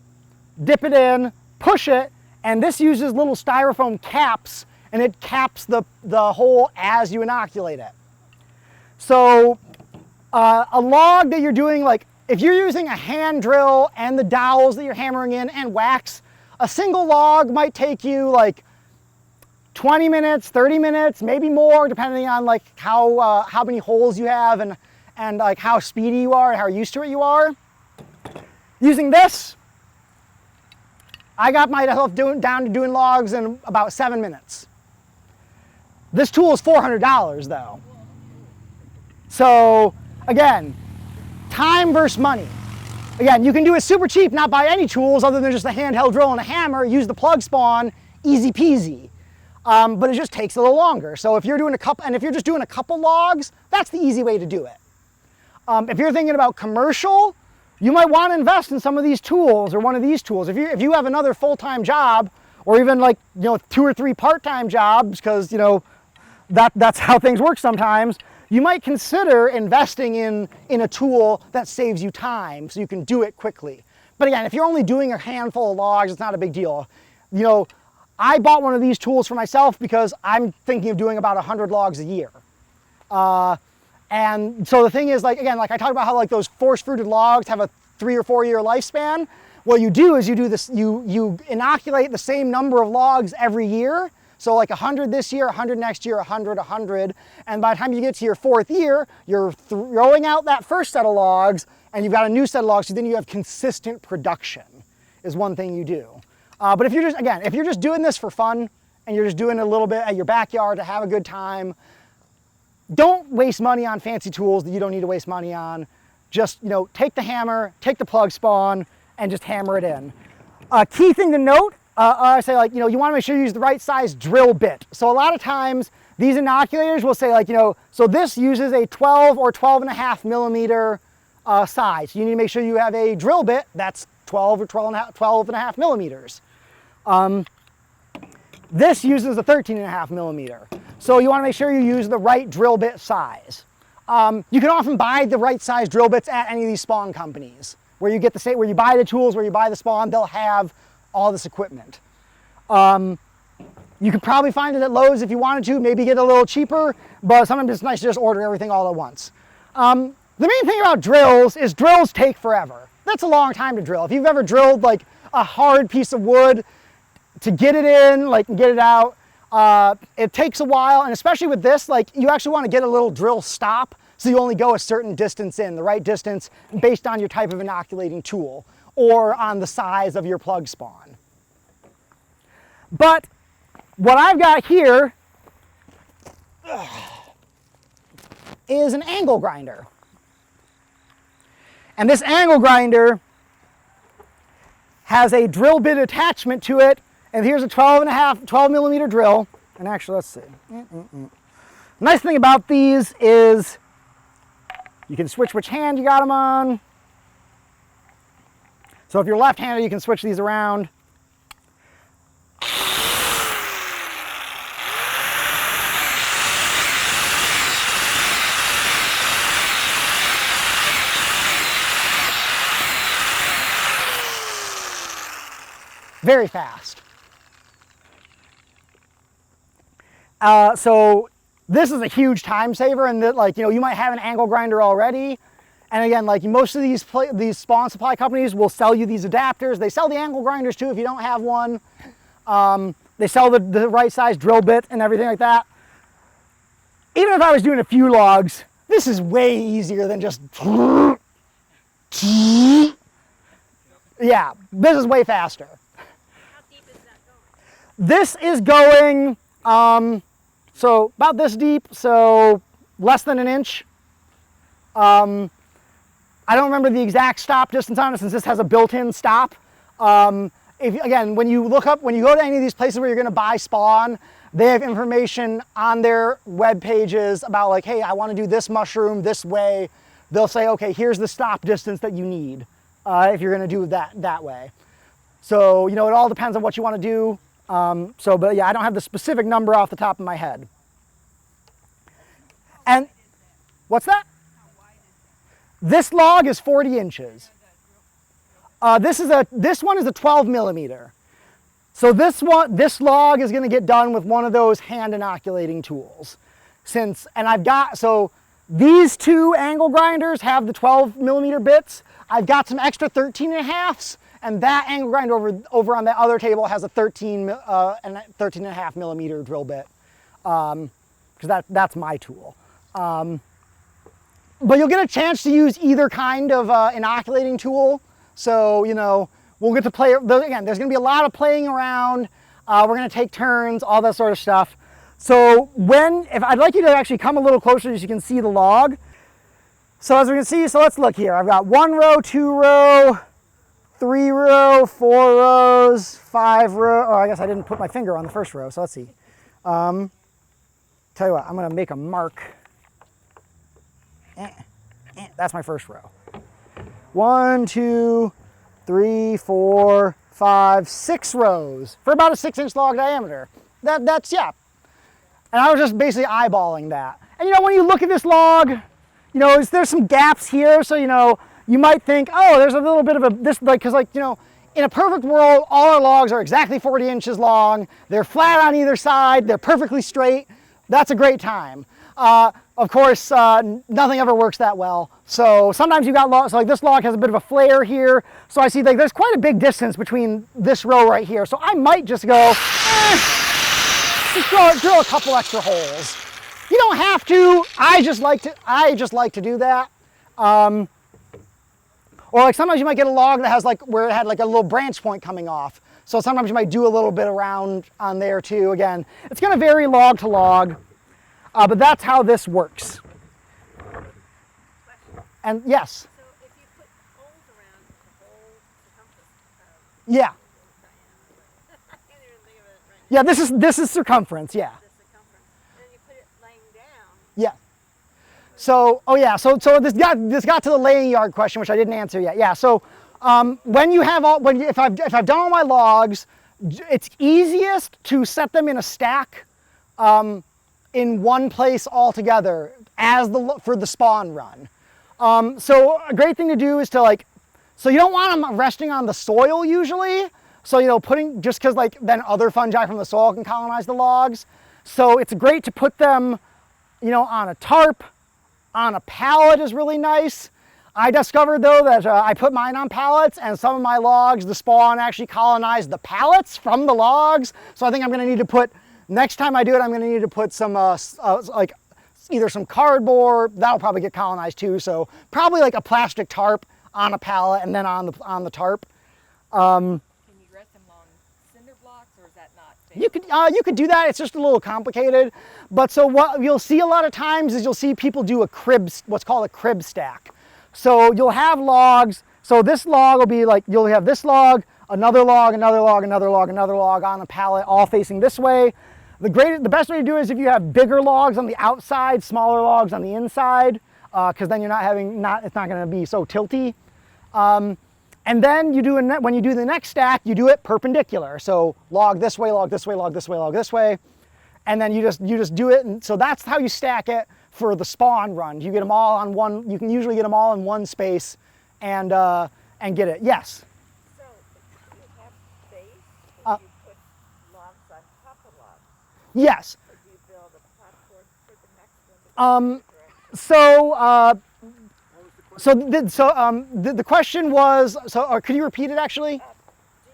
dip it in, push it, and this uses little styrofoam caps, and it caps the hole as you inoculate it. So a log that you're doing, like if you're using a hand drill and the dowels that you're hammering in and wax, a single log might take you like 20 minutes, 30 minutes, maybe more, depending on like how many holes you have and like how speedy you are and how used to it you are. Using this, I got myself down to doing logs in about 7 minutes. This tool is $400 though. So again, time versus money. Again, you can do it super cheap, not buy any tools other than just a handheld drill and a hammer, use the plug spawn, easy peasy. But it just takes a little longer. So if you're doing if you're just doing a couple logs, that's the easy way to do it. If you're thinking about commercial, you might want to invest in some of these tools or one of these tools. If you have another full-time job, or even like 2 or 3 part-time jobs, because that's how things work sometimes, you might consider investing in a tool that saves you time so you can do it quickly. But again, if you're only doing a handful of logs, it's not a big deal. I bought one of these tools for myself because I'm thinking of doing about 100 logs a year. And so the thing is, like I talked about how like those force-fruited logs have a 3 or 4 year lifespan. What you do is you inoculate the same number of logs every year. So like 100 this year, 100 next year, 100, and by the time you get to your 4th year, you're throwing out that first set of logs, and you've got a new set of logs, so then you have consistent production, is one thing you do. But if you're just doing this for fun, and you're just doing it a little bit at your backyard to have a good time, don't waste money on fancy tools that you don't need to waste money on. Just, take the hammer, take the plug spawn, and just hammer it in. A key thing to note, I say you want to make sure you use the right size drill bit. So a lot of times these inoculators will say so this uses a 12 or 12.5 millimeter size. You need to make sure you have a drill bit that's 12 or 12.5 millimeters. This uses a 13.5 millimeter. So you want to make sure you use the right drill bit size. You can often buy the right size drill bits at any of these spawn companies, where you buy the tools, where you buy the spawn, they'll have all this equipment. You could probably find it at Lowe's if you wanted to, maybe get a little cheaper, but sometimes it's nice to just order everything all at once. The main thing about drills is drills take forever. That's a long time to drill. If you've ever drilled like a hard piece of wood to get it in, and get it out, it takes a while, and especially with this, you actually want to get a little drill stop, so you only go a certain distance in, the right distance, based on your type of inoculating tool, or on the size of your plug spawn. But what I've got here is an angle grinder. And this angle grinder has a drill bit attachment to it, and here's a 12 millimeter drill. And actually, let's see. Nice thing about these is you can switch which hand you got them on. So if you're left-handed, you can switch these around. Very fast. So this is a huge time saver, and that you might have an angle grinder already. And again, most of these spawn supply companies will sell you these adapters. They sell the angle grinders too if you don't have one. They sell the right size drill bit and everything like that. Even if I was doing a few logs, this is way easier than just... Yeah, this is way faster. How deep is that going? This is going, so about this deep, so less than an inch. I don't remember the exact stop distance on it since this has a built-in stop. Again, when you go to any of these places where you're going to buy spawn, they have information on their web pages about hey, I want to do this mushroom this way. They'll say, okay, here's the stop distance that you need if you're going to do that way. So, it all depends on what you want to do. But yeah, I don't have the specific number off the top of my head. And what's that? This log is 40 inches. This one is a 12 millimeter. So this log is going to get done with one of those hand inoculating tools. So these two angle grinders have the 12 millimeter bits. I've got some extra 13.5s, and that angle grinder over on the other table has a 13.5 millimeter drill bit, because that's my tool. But you'll get a chance to use either kind of inoculating tool. So, you know, we'll get to play, again, there's gonna be a lot of playing around. We're gonna take turns, all that sort of stuff. So if I'd like you to actually come a little closer so you can see the log. So as we can see, so let's look here. I've got 1 row, 2 row, 3 row, 4 rows, 5 row. Oh, I guess I didn't put my finger on the first row, so let's see. Tell you what, I'm gonna make a mark. That's my first row. 1, 2, 3, 4, 5, 6 rows for about a 6-inch log diameter. That's, yeah. And I was just basically eyeballing that. And you know, when you look at this log, you know, there's some gaps here. So, you know, you might think, oh, there's a little bit of because like, you know, in a perfect world, all our logs are exactly 40 inches long. They're flat on either side. They're perfectly straight. That's a great time. Of course, nothing ever works that well. So sometimes you got logs, so like this log has a bit of a flare here. So I see like there's quite a big distance between this row right here. So I might just go, just drill a couple extra holes. You don't have to. I just like to do that. Or like sometimes you might get a log that has like where it had like a little branch point coming off. So sometimes you might do a little bit around on there too. Again, it's going to vary log to log. But that's how this works. And yes? So if you put holes around the whole circumference, Yeah. I can't even think of it right Yeah, this is circumference, yeah. now, the circumference, and then you put it laying down. Yeah. So, oh yeah, so this got to the laying yard question, which I didn't answer yet. Yeah, so if I've done all my logs, it's easiest to set them in a stack in one place all together for the spawn run. So a great thing to do is to so you don't want them resting on the soil usually. So, you know, just because like then other fungi from the soil can colonize the logs. So it's great to put them, you know, on a tarp, on a pallet is really nice. I discovered though that I put mine on pallets and some of my logs, the spawn actually colonized the pallets from the logs. So I think I'm gonna need to put, next time I do it, I'm gonna need to put some like either some cardboard, that'll probably get colonized too. So probably like a plastic tarp on a pallet and then on the tarp. Can you rest them on cinder blocks, or is that not fair? You could do that. It's just a little complicated. But so what you'll see a lot of times is you'll see people do a crib, what's called a crib stack. So you'll have logs. So this log will be like, you'll have this log, another log, another log, another log, another log on a pallet, all facing this way. The best way to do it is if you have bigger logs on the outside, smaller logs on the inside, because then it's not going to be so tilty. And then when you do the next stack, you do it perpendicular. So log this way, log this way, log this way, log this way, and then you just do it. And so that's how you stack it for the spawn run. You get them all on one. You can usually get them all in one space, and get it. Yes. So do you have space? Or do you put logs on top of logs? Yes. Or do you build a platform for the next one? The question was, could you repeat it actually? Do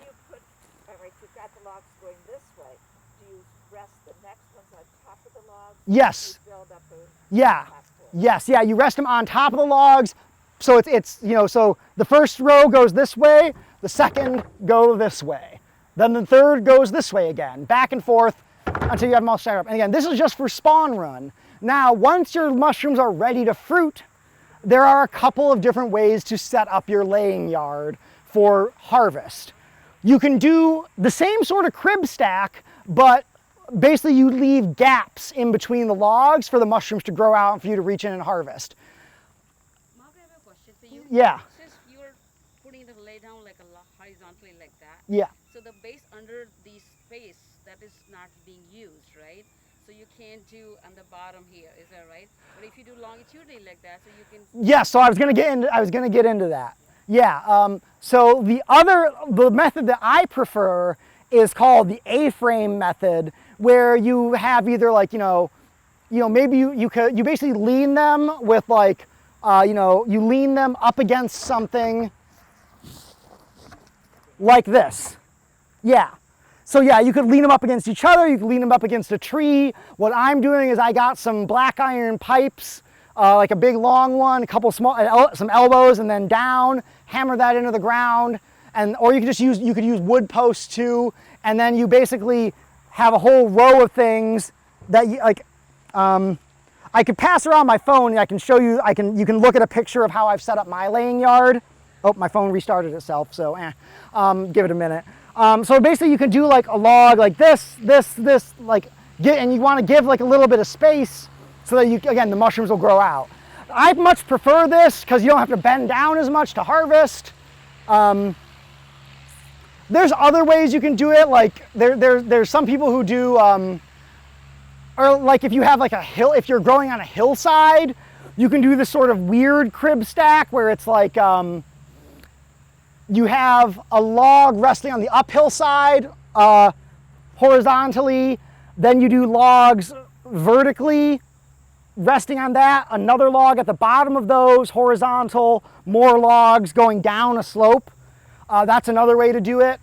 you put, all right, you've got the logs going this way. Do you rest the next ones on top of the logs? Yes. Do you build up a Yeah. platform? Yes, yeah, you rest them on top of the logs. So it's you know, so the first row goes this way, the second go this way. Then the third goes this way again, back and forth until you have them all stacked up. And again, this is just for spawn run. Now, once your mushrooms are ready to fruit, there are a couple of different ways to set up your laying yard for harvest. You can do the same sort of crib stack, but basically you leave gaps in between the logs for the mushrooms to grow out and for you to reach in and harvest. Mark, I have a question for you. Yeah. Since you're putting the lay down like horizontally like that, Yeah. so the base under the space that is not being used, right? So you can't do on the bottom here, is that right? But if you do longitudinally like that, so you can. Yeah, so I was gonna get into that. Yeah. So the method that I prefer is called the A-frame method, where you have either like maybe you basically lean them with you lean them up against something. like this. Yeah. So yeah, you could lean them up against each other, you could lean them up against a tree. What I'm doing is I got some black iron pipes, like a big long one, a couple small, some elbows, and then down, hammer that into the ground. And, or you could just use, wood posts too, and then you basically have a whole row of things that you, like, I could pass around my phone and I can show you, you can look at a picture of how I've set up my laying yard. Oh, my phone restarted itself, so give it a minute. So basically you can do like a log like this, like, and you want to give like a little bit of space so that you, again, the mushrooms will grow out. I much prefer this because you don't have to bend down as much to harvest. There's other ways you can do it, like there's some people who do, or like if you have like a hill, if you're growing on a hillside, you can do this sort of weird crib stack where it's like, you have a log resting on the uphill side horizontally, then you do logs vertically resting on that, another log at the bottom of those, horizontal, more logs going down a slope. That's another way to do it.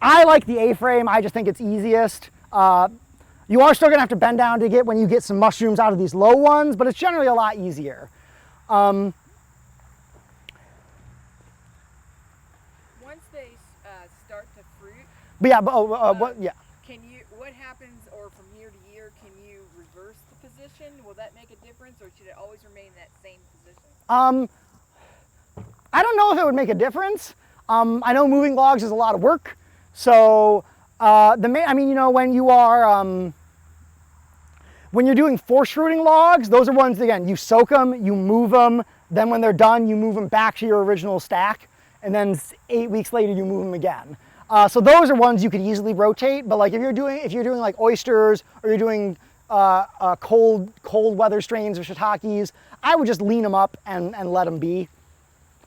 I like the A-frame, I just think it's easiest. You are still gonna have to bend down to get when you get some mushrooms out of these low ones, but it's generally a lot easier. Once they start to fruit, But yeah, what happens, or from year to year, can you reverse the position? Will that make a difference, or should it always remain in that same position? I don't know if it would make a difference. I know moving logs is a lot of work. So when you are, when you're doing force rooting logs, those are ones, again, you soak them, you move them, then when they're done, you move them back to your original stack, and then 8 weeks later, you move them again. So those are ones you could easily rotate, but like if you're doing like oysters, or you're doing cold weather strains of shiitakes, I would just lean them up and let them be.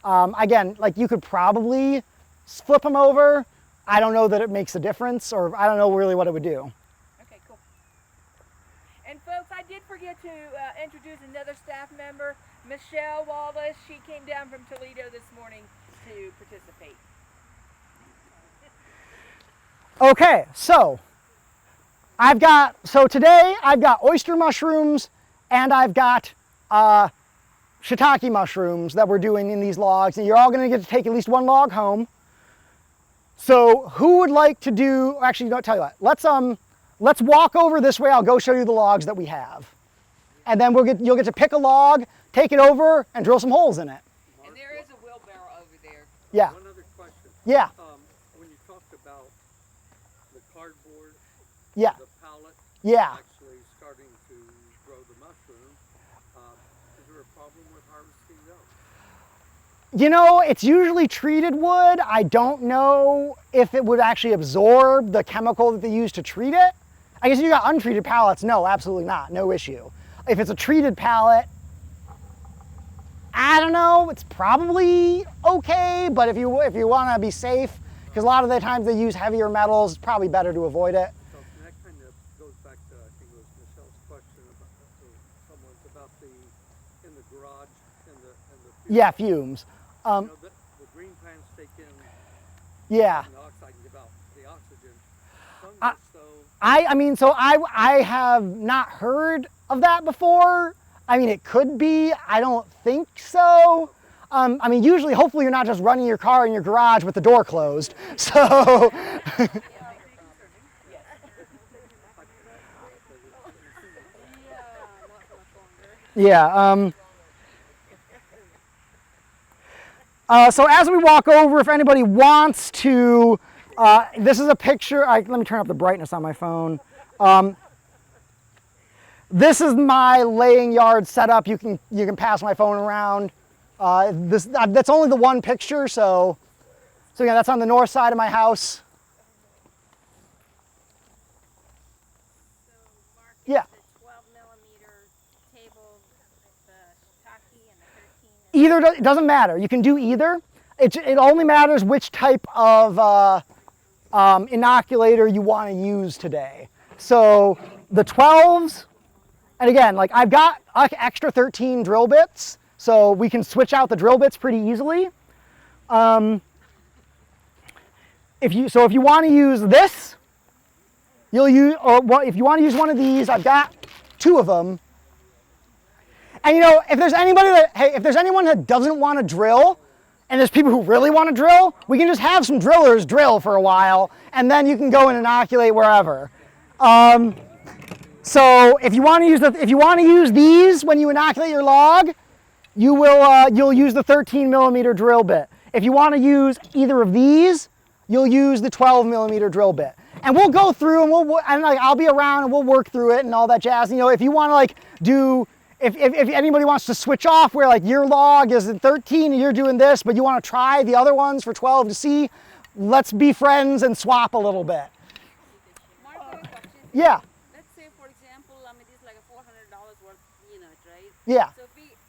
Again, like you could probably flip them over. I don't know that it makes a difference, or I don't know really what it would do. Okay, cool. And folks, I did forget to introduce another staff member, Michelle Wallace. She came down from Toledo this morning to participate. Okay, so today I've got oyster mushrooms and I've got shiitake mushrooms that we're doing in these logs, and you're all gonna get to take at least one log home. So who would like to do, actually, don't tell you what, let's walk over this way. I'll go show you the logs that we have. And then you'll get to pick a log, take it over, and drill some holes in it. And there is a wheelbarrow over there. Yeah. One other question. Yeah. When you talked about the cardboard, Yeah. the pallet, Yeah. actually starting to grow the mushrooms, is there a problem with harvesting those? You know, it's usually treated wood. I don't know if it would actually absorb the chemical that they use to treat it. I guess if you got untreated pallets, no, absolutely not, no issue. If it's a treated pallet, I don't know, it's probably okay, but if you want to be safe, because a lot of the times they use heavier metals, it's probably better to avoid it. So that kind of goes back to, I think it was Michelle's question about in the garage and the Yeah, fumes. the green plants take in Yeah. the oxide and give out the oxygen. I have not heard of that before. I mean, it could be. I don't think so. Usually, hopefully, you're not just running your car in your garage with the door closed. So. Yeah. So as we walk over, if anybody wants to, this is a picture. Let me turn up the brightness on my phone. This is my laying yard setup. You can pass my phone around. That's only the one picture, so yeah, that's on the north side of my house. So, Mark, Yeah. is the 12 millimeter table the shiitake and the 13 Either, it doesn't matter. You can do either. It only matters which type of inoculator you want to use today. So the 12s, and again, like I've got extra 13 drill bits, so we can switch out the drill bits pretty easily. if you want to use this, you'll use, or if you want to use one of these, I've got 2 of them. And you know, if there's anyone that doesn't want to drill, and there's people who really want to drill, we can just have some drillers drill for a while, and then you can go and inoculate wherever. So if you want to use these when you inoculate your log, you'll use the 13 millimeter drill bit. If you want to use either of these, you'll use the 12 millimeter drill bit. And we'll go through and I'll be around and we'll work through it and all that jazz. You know, if you want to like do, if anybody wants to switch off where like your log is at 13 and you're doing this, but you want to try the other ones for 12 to see, let's be friends and swap a little bit. Mark, I have a question. Yeah. Let's say, for example, I mean, this is like a $400 worth unit, right? Yeah. So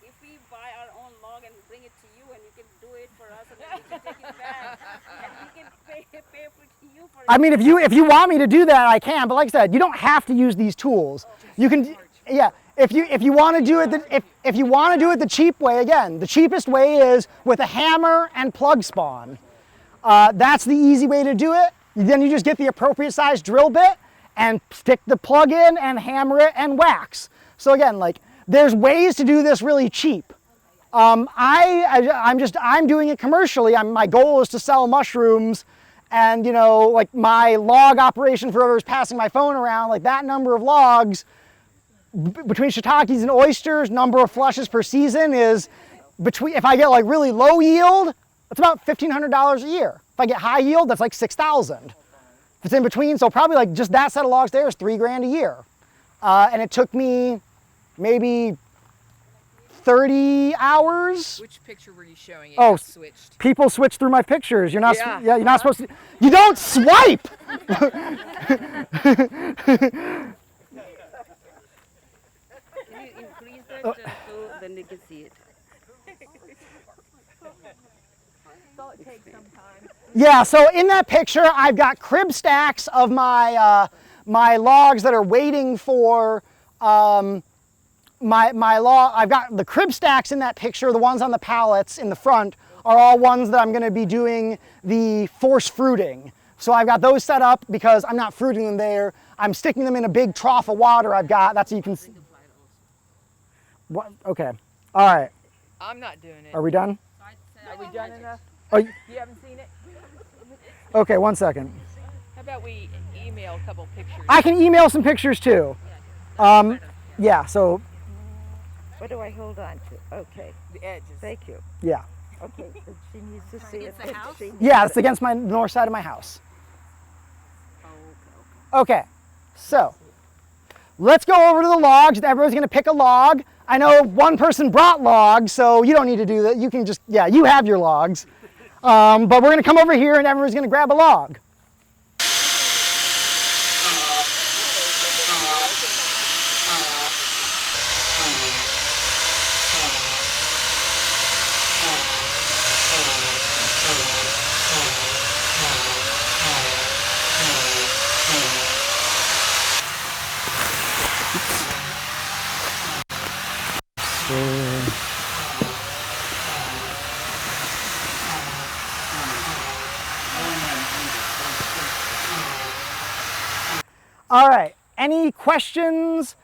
if we buy our own log and bring it to you, and you can do it for us, and then we can take it back, and we can pay for you for it. I mean, if you want me to do that, I can. But like I said, you don't have to use these tools. You can, yeah. If you want to do it, if you want to do it the cheap way, again, the cheapest way is with a hammer and plug spawn. That's the easy way to do it. Then you just get the appropriate size drill bit and stick the plug in and hammer it and wax. So again, like there's ways to do this really cheap. I'm doing it commercially. My goal is to sell mushrooms, and you know, like my log operation for whoever's passing my phone around, like that number of logs between shiitakes and oysters, number of flushes per season is if I get like really low yield, it's about $1,500 a year. If I get high yield, that's like $6,000. If it's in between, so probably like just that set of logs there is $3,000 a year. And it took me maybe 30 hours. Which picture were you showing? It Oh, got switched. People switch through my pictures. You're not, Yeah. you're not supposed to. You don't swipe. Can you increase that so then they can see it? So it takes some time. Yeah. So in that picture, I've got crib stacks of my my logs that are waiting for my log. I've got the crib stacks in that picture. The ones on the pallets in the front are all ones that I'm going to be doing the force fruiting. So I've got those set up because I'm not fruiting them there. I'm sticking them in a big trough of water I've got. That's so you can. What? Okay. All right. I'm not doing it. Are we done? Are we done enough? Oh, You haven't seen it? okay. 1 second. How about we email a couple pictures? I can email some pictures too. Yeah. So What do I hold on to? Okay, The edges. thank you. yeah. Okay, but she needs to see it. Against the house? Yeah. It's against my north side of my house. Okay. So let's go over to the logs. Everyone's going to pick a log. I know one person brought logs, so you don't need to do that. You can just, yeah, you have your logs. But we're going to come over here and everyone's going to grab a log. All right, any questions,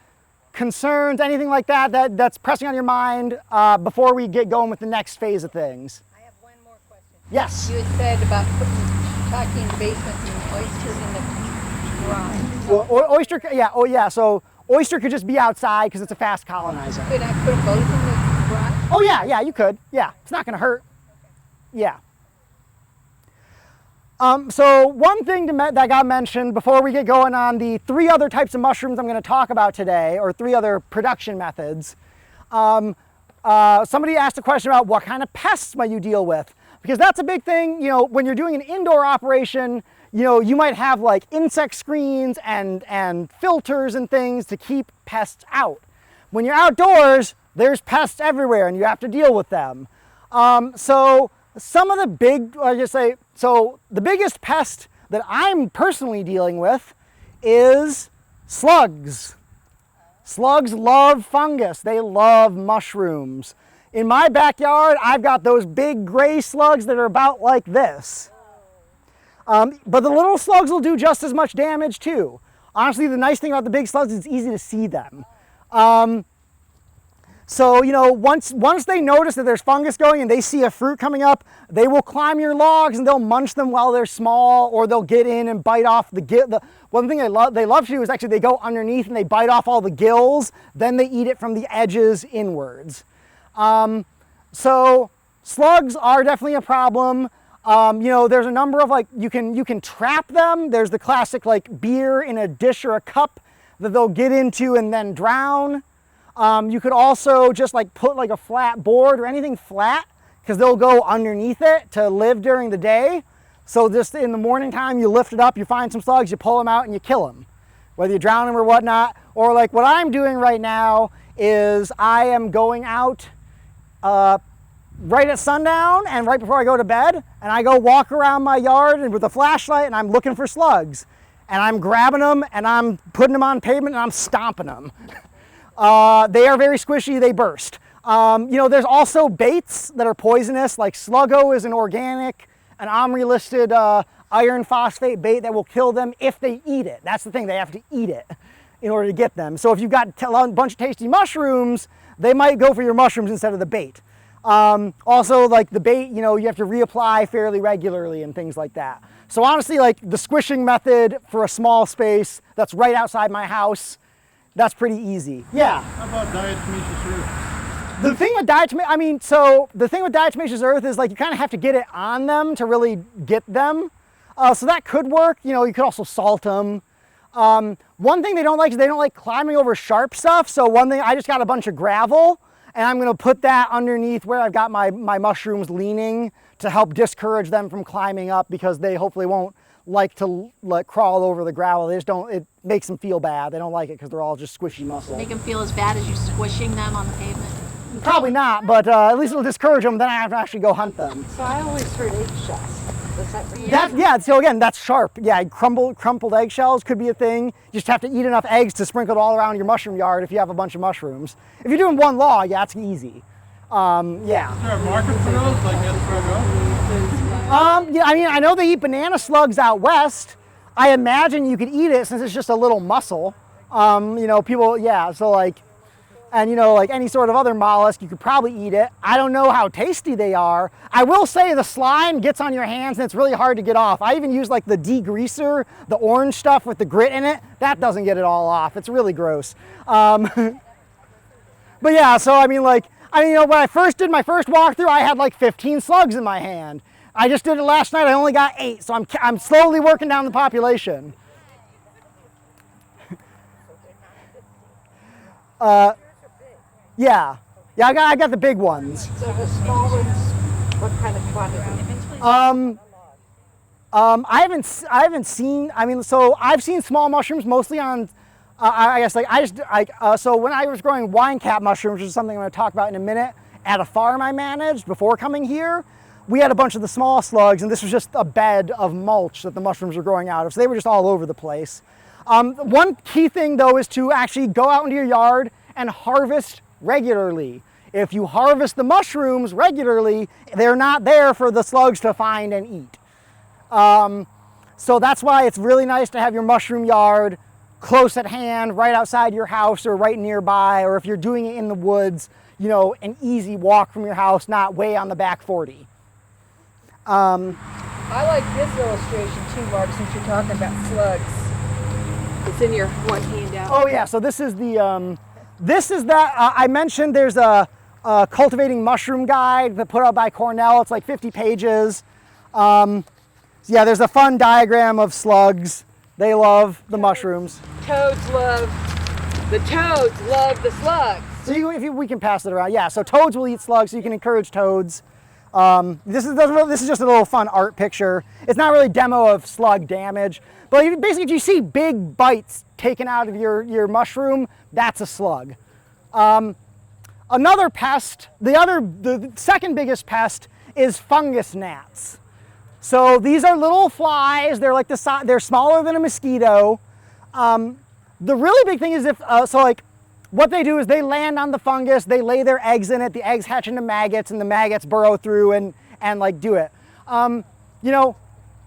concerns, anything like that's pressing on your mind before we get going with the next phase of things? I have one more question. Yes. You had said about putting shiitake in the basement and oysters in the garage. Well, oyster, yeah, oh yeah, so oyster could just be outside because it's a fast colonizer. Could I put them both in the garage? Oh yeah, you could. Yeah, it's not gonna hurt. Yeah. So one thing that got mentioned before we get going on the 3 other types of mushrooms I'm going to talk about today, or 3 other production methods. Somebody asked a question about what kind of pests might you deal with, because that's a big thing. You know, when you're doing an indoor operation, you know, you might have like insect screens and filters and things to keep pests out. When you're outdoors, there's pests everywhere and you have to deal with them. So some of the big, so the biggest pest that I'm personally dealing with is slugs. Slugs love fungus. They love mushrooms. In my backyard, I've got those big gray slugs that are about like this. But the little slugs will do just as much damage too. Honestly, the nice thing about the big slugs is it's easy to see them. So, you know, once they notice that there's fungus going and they see a fruit coming up, they will climb your logs and they'll munch them while they're small, or they'll get in and bite off the one thing they love to do is actually they go underneath and they bite off all the gills, then they eat it from the edges inwards. So slugs are definitely a problem. You know, there's a number of like, you can trap them. There's the classic like beer in a dish or a cup that they'll get into and then drown. You could also just like put like a flat board or anything flat, because they'll go underneath it to live during the day. So just in the morning time, you lift it up, you find some slugs, you pull them out and you kill them, whether you drown them or whatnot. Or like what I'm doing right now is I am going out right at sundown and right before I go to bed, and I go walk around my yard and with a flashlight and I'm looking for slugs. And I'm grabbing them and I'm putting them on pavement and I'm stomping them. They are very squishy, they burst. You know, there's also baits that are poisonous, like Sluggo is an organic, an OMRI listed iron phosphate bait that will kill them if they eat it. That's the thing, they have to eat it in order to get them. So if you've got a bunch of tasty mushrooms, they might go for your mushrooms instead of the bait. Also, like the bait, you know, you have to reapply fairly regularly and things like that. So honestly, like the squishing method for a small space that's right outside my house, that's pretty easy. Yeah. How about diatomaceous earth? The thing with the thing with diatomaceous earth is like you kind of have to get it on them to really get them. So that could work. You know, you could also salt them. One thing they don't like is they don't like climbing over sharp stuff. So one thing, I just got a bunch of gravel and I'm gonna put that underneath where I've got my mushrooms leaning to help discourage them from climbing up, because they hopefully won't like to crawl over the gravel. They just don't, it makes them feel bad. They don't like it because they're all just squishy muscle. Make them feel as bad as you squishing them on the pavement? Probably not, but at least it'll discourage them, then I have to actually go hunt them. So I always heard eggshells. Was that real? Yeah, so again, that's sharp. Yeah, crumpled eggshells could be a thing. You just have to eat enough eggs to sprinkle it all around your mushroom yard if you have a bunch of mushrooms. If you're doing one log, yeah, it's easy. Yeah. Is there a market for those, like Asparagus? Yeah, I mean, I know they eat banana slugs out west. I imagine you could eat it since it's just a little mussel. You know, people, yeah, so like, and you know, like any sort of other mollusk, you could probably eat it. I don't know how tasty they are. I will say the slime gets on your hands and it's really hard to get off. I even use like the degreaser, the orange stuff with the grit in it. That doesn't get it all off. It's really gross. But yeah, so I mean, you know, when I first did my first walkthrough, I had like 15 slugs in my hand. I just did it last night, I only got 8, so I'm slowly working down the population. Yeah, I got the big ones. So the small ones, what kind of quantity? I haven't seen, I mean, so I've seen small mushrooms mostly on, I guess so when I was growing wine cap mushrooms, which is something I'm gonna talk about in a minute, at a farm I managed before coming here, we had a bunch of the small slugs, and this was just a bed of mulch that the mushrooms were growing out of, so they were just all over the place. One key thing though is to actually go out into your yard and harvest regularly. If you harvest the mushrooms regularly, they're not there for the slugs to find and eat. So that's why it's really nice to have your mushroom yard close at hand, right outside your house or right nearby, or if you're doing it in the woods, you know, an easy walk from your house, not way on the back 40. I like this illustration too, Mark, since you're talking about slugs. It's in your one handout. Oh yeah, so this is the, I mentioned there's a cultivating mushroom guide that put out by Cornell. It's like 50 pages. So yeah, there's a fun diagram of slugs. They love the mushrooms. The toads love the slugs. So we can pass it around. Yeah, so toads will eat slugs, so you can encourage toads. This is just a little fun art picture. It's not really a demo of slug damage, but basically if you see big bites taken out of your mushroom, that's a slug. Another pest, the second biggest pest is fungus gnats. So these are little flies. They're like they're smaller than a mosquito. The really big thing is what they do is they land on the fungus, they lay their eggs in it, the eggs hatch into maggots, and the maggots burrow through and like do it. You know,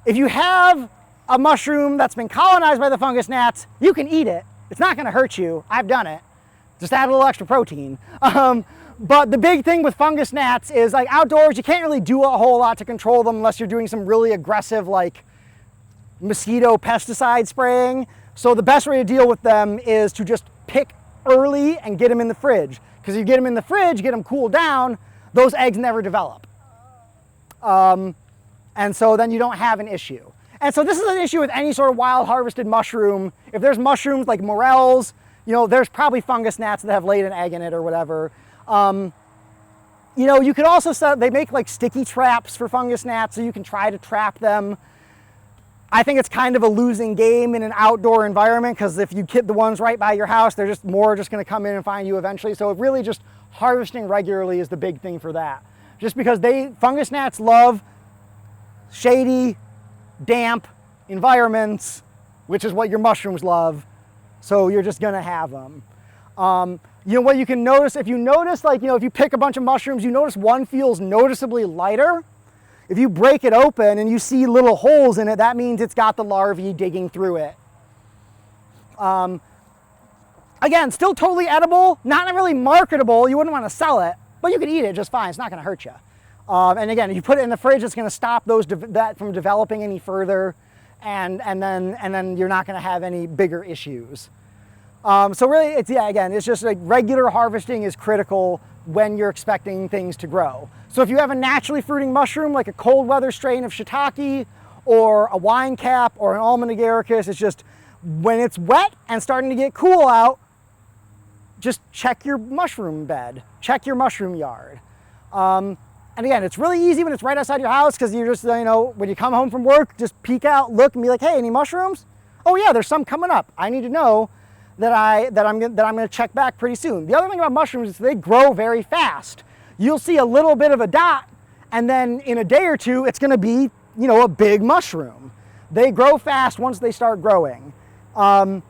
if you have a mushroom that's been colonized by the fungus gnats, you can eat it. It's not going to hurt you. I've done it. Just add a little extra protein. But the big thing with fungus gnats is like outdoors, you can't really do a whole lot to control them unless you're doing some really aggressive like mosquito pesticide spraying. So the best way to deal with them is to just pick early and get them in the fridge. Because if you get them in the fridge, get them cooled down, those eggs never develop. And so then you don't have an issue. And so this is an issue with any sort of wild harvested mushroom. If there's mushrooms like morels, you know, there's probably fungus gnats that have laid an egg in it or whatever. You know, you could also set, they make like sticky traps for fungus gnats so you can try to trap them. I think it's kind of a losing game in an outdoor environment because if you hit the ones right by your house, they're just going to come in and find you eventually. So really just harvesting regularly is the big thing for that. Just because fungus gnats love shady, damp environments, which is what your mushrooms love. So you're just gonna have them. You know what you can notice, if you notice like, you know, if you pick a bunch of mushrooms, you notice one feels noticeably lighter. If you break it open and you see little holes in it, that means it's got the larvae digging through it. Again, still totally edible, not really marketable. You wouldn't want to sell it, but you could eat it just fine. It's not going to hurt you. And again, if you put it in the fridge, it's going to stop that from developing any further, and then you're not going to have any bigger issues. So really, it's just like regular harvesting is critical when you're expecting things to grow. So if you have a naturally fruiting mushroom, like a cold weather strain of shiitake, or a wine cap, or an almond agaricus, it's just when it's wet and starting to get cool out, just check your mushroom bed, check your mushroom yard. And again, it's really easy when it's right outside your house because you're just, you know, when you come home from work, just peek out, look, and be like, hey, any mushrooms? Oh yeah, there's some coming up. I need to know that I'm going to check back pretty soon. The other thing about mushrooms is they grow very fast. You'll see a little bit of a dot, and then in a day or two, it's going to be, you know, a big mushroom. They grow fast once they start growing. So,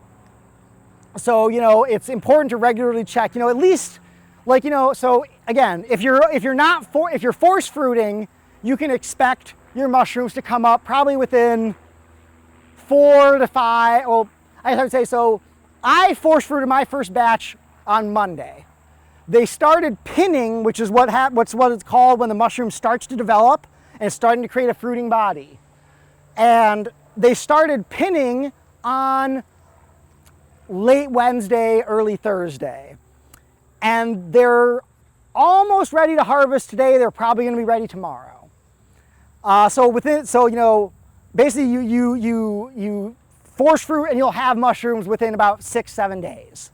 you know, it's important to regularly check, you know, at least, like, you know, so again, if you're force fruiting, you can expect your mushrooms to come up probably within 4 to 5, well, I would say, so I force fruited my first batch on Monday. They started pinning, which is what it's called when the mushroom starts to develop and it's starting to create a fruiting body. And they started pinning on late Wednesday, early Thursday. And they're almost ready to harvest today. They're probably going to be ready tomorrow. So you know, basically you force fruit and you'll have mushrooms within about 6-7 days.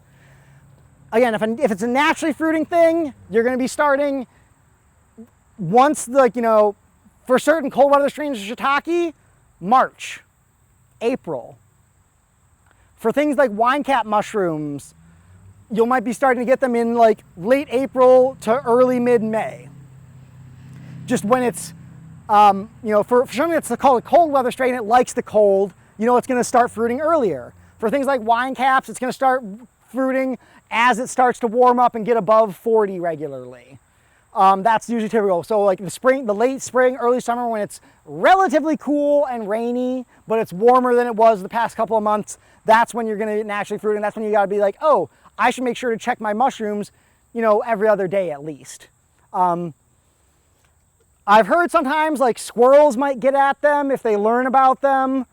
Again, if it's a naturally fruiting thing, you're going to be starting once, like, you know, for certain cold weather strains of shiitake, March, April. For things like wine cap mushrooms, you might be starting to get them in like late April to early mid-May. Just when it's, you know, for something that's called a cold weather strain, it likes the cold, you know, it's going to start fruiting earlier. For things like wine caps, it's going to start fruiting as it starts to warm up and get above 40 regularly. That's usually typical. So like the late spring, early summer, when it's relatively cool and rainy, but it's warmer than it was the past couple of months, that's when you're going to get naturally fruiting. That's when you got to be like, oh, I should make sure to check my mushrooms, you know, every other day at least. I've heard sometimes like squirrels might get at them if they learn about them.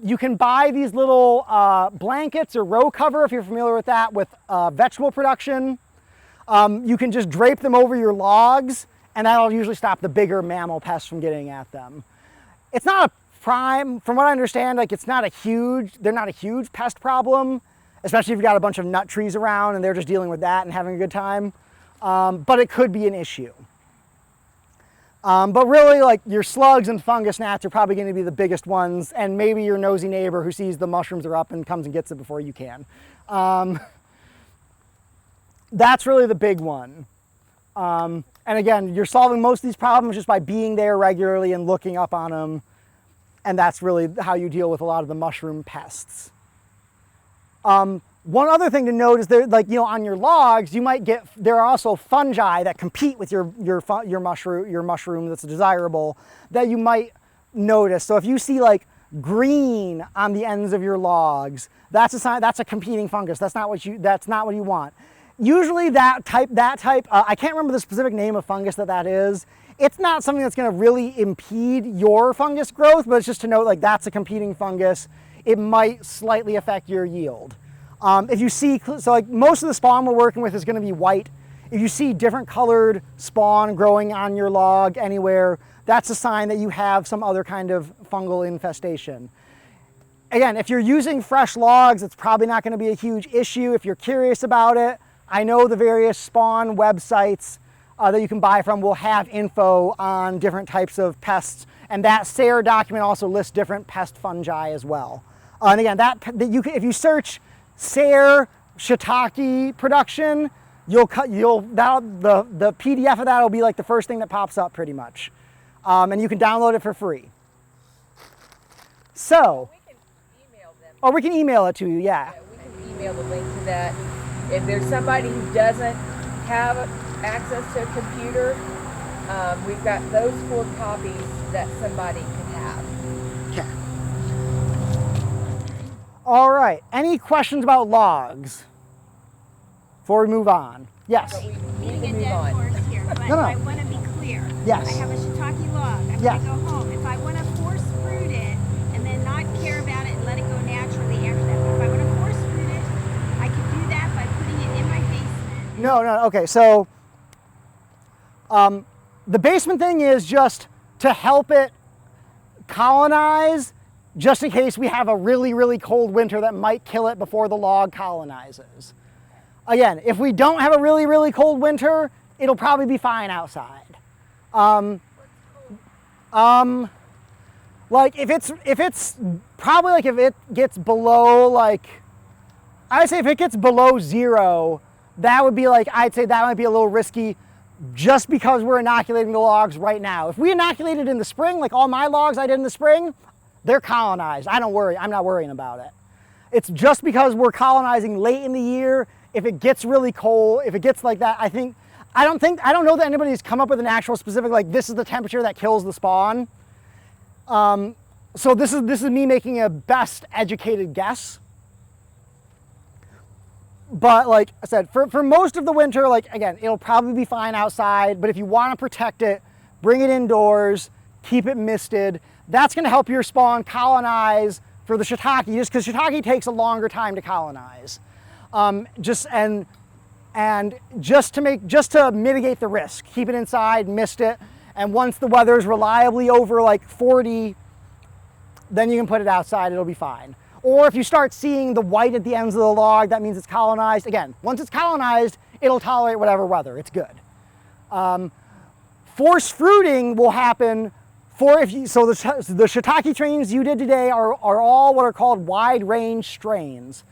You can buy these little blankets or row cover, if you're familiar with that, with vegetable production. You can just drape them over your logs, and that'll usually stop the bigger mammal pests from getting at them. It's not a prime, from what I understand, like they're not a huge pest problem, especially if you've got a bunch of nut trees around and they're just dealing with that and having a good time. But it could be an issue. But really, like, your slugs and fungus gnats are probably going to be the biggest ones, and maybe your nosy neighbor who sees the mushrooms are up and comes and gets it before you can. That's really the big one. And again, you're solving most of these problems just by being there regularly and looking up on them, and that's really how you deal with a lot of the mushroom pests. One other thing to note is that, like, you know, on your logs, there are also fungi that compete with your mushroom that's desirable that you might notice. So if you see like green on the ends of your logs, that's a sign, that's a competing fungus. That's not what you want. Usually that type, I can't remember the specific name of fungus that is. It's not something that's going to really impede your fungus growth, but it's just to note like that's a competing fungus. It might slightly affect your yield. If you see, so like most of the spawn we're working with is going to be white. If you see different colored spawn growing on your log anywhere, that's a sign that you have some other kind of fungal infestation. Again, if you're using fresh logs, it's probably not going to be a huge issue. If you're curious about it, I know the various spawn websites that you can buy from will have info on different types of pests, and that SARE document also lists different pest fungi as well. And again, if you search SARE shiitake production, the PDF of that will be like the first thing that pops up pretty much, and you can download it for free. So, We can email them. or we can email it to you, yeah. We can email the link to that. If there's somebody who doesn't have access to a computer, we've got those 4 copies that somebody could have. Okay. All right. Any questions about logs before we move on? Yes. But we need to Beating a move dead on. horse here, but No, no. I want to be clear. Yes. I have a shiitake log. I'm Yeah. going to go home. If I want to force fruit it and then not care about it and let it go naturally after that, but if I want to force fruit it, I can do that by putting it in my basement. No. Okay. So the basement thing is just to help it colonize, just in case we have a really, really cold winter that might kill it before the log colonizes. Again, if we don't have a really, really cold winter, it'll probably be fine outside. Like if it's probably like if it gets below like, I'd say if it gets below 0, that would be like, I'd say that might be a little risky just because we're inoculating the logs right now. If we inoculated in the spring, like all my logs I did in the spring, they're colonized. I'm not worrying about it. It's just because we're colonizing late in the year. If it gets really cold, if it gets like that, I don't know that anybody's come up with an actual specific, like this is the temperature that kills the spawn. So this is me making a best educated guess. But like I said, for most of the winter, like again, it'll probably be fine outside, but if you want to protect it, bring it indoors, keep it misted. That's going to help your spawn colonize for the shiitake, just because shiitake takes a longer time to colonize. Just to mitigate the risk, keep it inside, mist it, and once the weather's reliably over like 40, then you can put it outside, it'll be fine. Or if you start seeing the white at the ends of the log, that means it's colonized. Again, once it's colonized, it'll tolerate whatever weather, it's good. Forced fruiting will happen the shiitake strains you did today are all what are called wide range strains.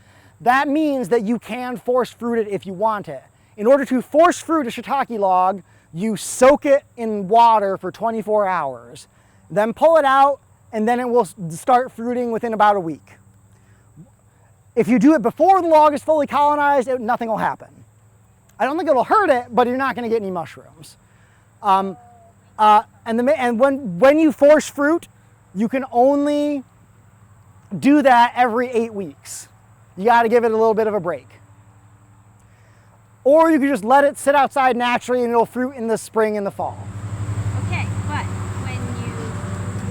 That means that you can force fruit it if you want it. In order to force fruit a shiitake log, you soak it in water for 24 hours, then pull it out, and then it will start fruiting within about a week. If you do it before the log is fully colonized, nothing will happen. I don't think it'll hurt it, but you're not going to get any mushrooms. And when you force fruit, you can only do that every 8 weeks. You got to give it a little bit of a break. Or you can just let it sit outside naturally and it'll fruit in the spring and the fall. Okay, but when you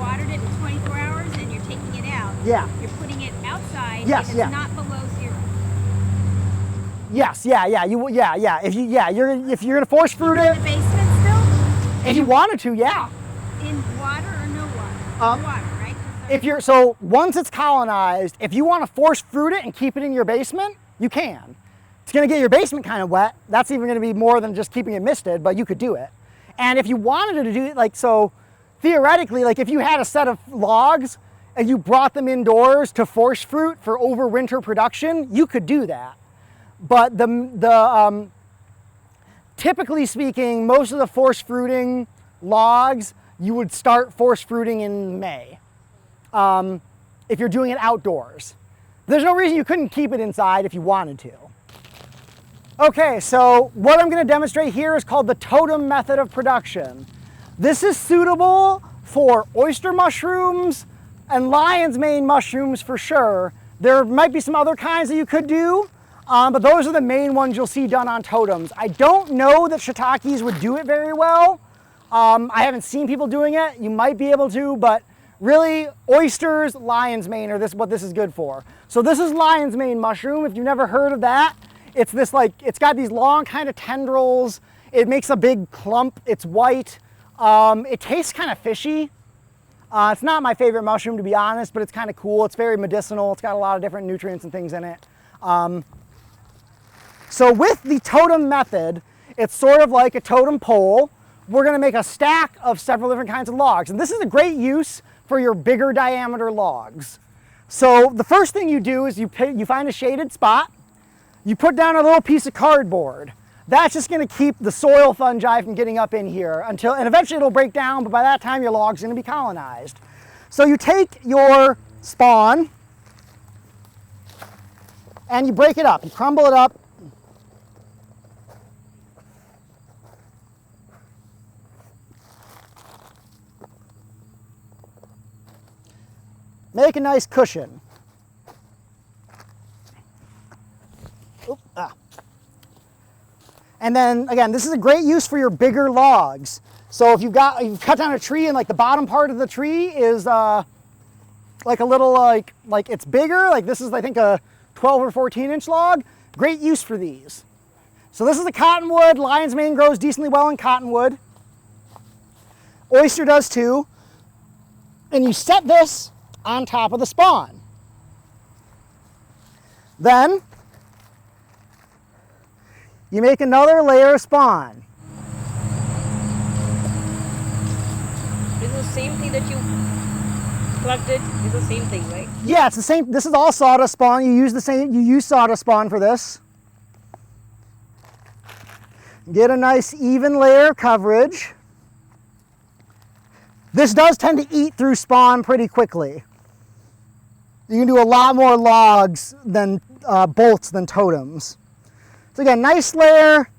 watered it in 24 hours and you're taking it out, yeah, you're putting it outside yes, if it's not below 0. Yes, yeah. If you're gonna force fruit it, In the basement still? if you wanted to, yeah. In water or no water? Um, Water, right? Once it's colonized, if you want to force fruit it and keep it in your basement, you can. It's going to get your basement kind of wet. That's even going to be more than just keeping it misted, but you could do it. And if you wanted to do it, theoretically, if you had a set of logs and you brought them indoors to force fruit for overwinter production, you could do that. But typically speaking, most of the force fruiting logs, you would start force fruiting in May. If you're doing it outdoors. There's no reason you couldn't keep it inside if you wanted to. Okay, so what I'm going to demonstrate here is called the Totem Method of production. This is suitable for oyster mushrooms and lion's mane mushrooms for sure. There might be some other kinds that you could do, but those are the main ones you'll see done on totems. I don't know that shiitakes would do it very well. I haven't seen people doing it. You might be able to, but really oysters, lion's mane are what this is good for. So this is lion's mane mushroom. If you've never heard of that, it's this it's got these long kind of tendrils. It makes a big clump. It's white. It tastes kind of fishy. It's not my favorite mushroom, to be honest, but it's kind of cool. It's very medicinal. It's got a lot of different nutrients and things in it. So with the totem method, it's sort of like a totem pole. We're going to make a stack of several different kinds of logs. And this is a great use for your bigger diameter logs. So the first thing you do is you find a shaded spot. You put down a little piece of cardboard. That's just going to keep the soil fungi from getting up in here and eventually it'll break down, but by that time your log's going to be colonized. So you take your spawn and you break it up. You crumble it up. Make a nice cushion. Oop, ah. And then again, this is a great use for your bigger logs. So if you've cut down a tree and like the bottom part of the tree is like a little like it's bigger, like this is I think a 12 or 14-inch log, great use for these. So this is a cottonwood. Lion's mane grows decently well in cottonwood. Oyster does too. And you set this on top of the spawn. Then you make another layer of spawn. Is it the same thing that you plugged it? It's the same thing, right? Yeah, it's the same. This is all sawdust spawn. You use sawdust spawn for this. Get a nice even layer of coverage. This does tend to eat through spawn pretty quickly. You can do a lot more logs than bolts than totems. So again, nice layer,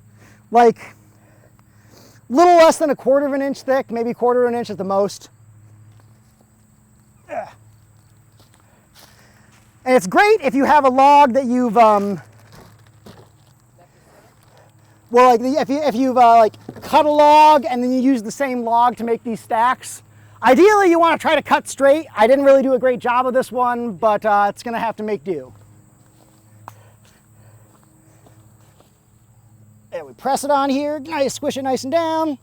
like a little less than 1/4 of an inch thick, maybe 1/4 of an inch at the most. And it's great if you have a log that you've, if you've cut a log and then you use the same log to make these stacks. Ideally, you want to try to cut straight. I didn't really do a great job of this one, but it's going to have to make do. There, we press it on here, nice, squish it nice and down.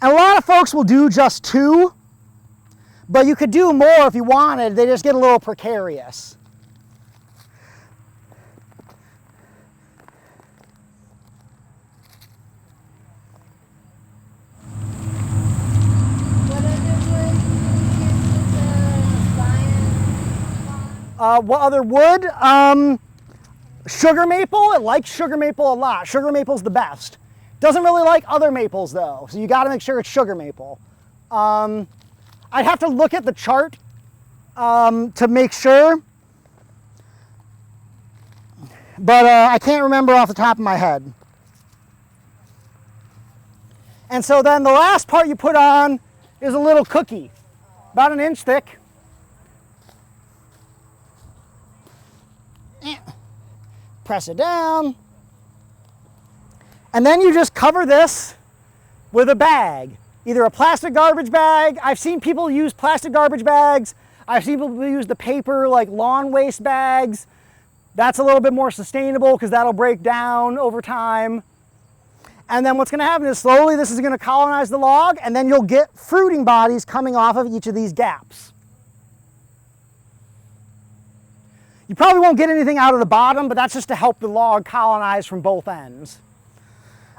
And a lot of folks will do just 2, but you could do more if you wanted. They just get a little precarious. What other wood? Sugar maple. It likes sugar maple a lot. Sugar maple's the best. Doesn't really like other maples though, so you got to make sure it's sugar maple. I'd have to look at the chart to make sure, but I can't remember off the top of my head. And so then the last part you put on is a little cookie, about 1 inch thick. Press it down. And then you just cover this with a bag, either a plastic garbage bag. I've seen people use plastic garbage bags. I've seen people use the paper like lawn waste bags. That's a little bit more sustainable because that'll break down over time. And then what's going to happen is slowly this is going to colonize the log, and then you'll get fruiting bodies coming off of each of these gaps. You probably won't get anything out of the bottom, but that's just to help the log colonize from both ends.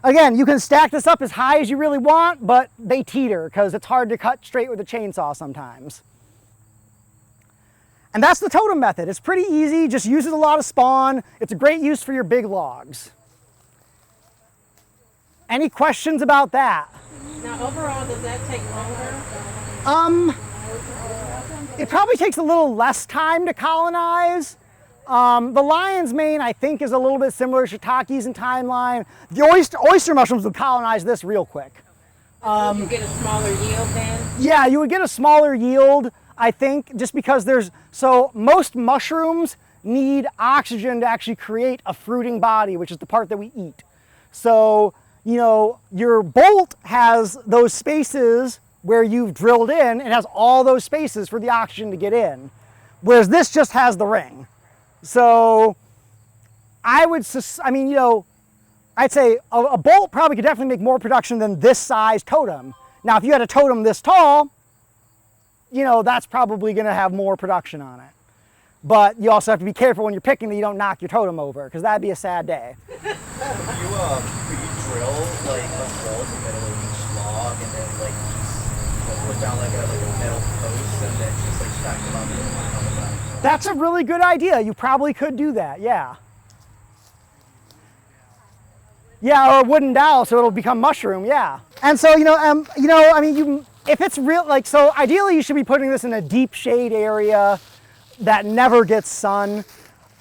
Again, you can stack this up as high as you really want, but they teeter because it's hard to cut straight with a chainsaw sometimes. And that's the totem method. It's pretty easy, just uses a lot of spawn. It's a great use for your big logs. Any questions about that? Now overall, does that take longer? It probably takes a little less time to colonize. The lion's mane, I think, is a little bit similar to shiitakes in timeline. The oyster mushrooms would colonize this real quick. You get a smaller yield then? Yeah, you would get a smaller yield, I think, just because so most mushrooms need oxygen to actually create a fruiting body, which is the part that we eat. So, your bolt has those spaces where you've drilled in, it has all those spaces for the oxygen to get in, whereas this just has the ring. So, I'd say a bolt probably could definitely make more production than this size totem. Now, if you had a totem this tall, that's probably going to have more production on it. But you also have to be careful when you're picking that you don't knock your totem over, because that'd be a sad day. Could you drill like a hole in the middle of each log and then like put down like a metal post and then just like stack them up and on the back? That's a really good idea. You probably could do that, yeah. Yeah, or a wooden dowel so it'll become mushroom, yeah. And so, if it's real, so ideally you should be putting this in a deep shade area that never gets sun.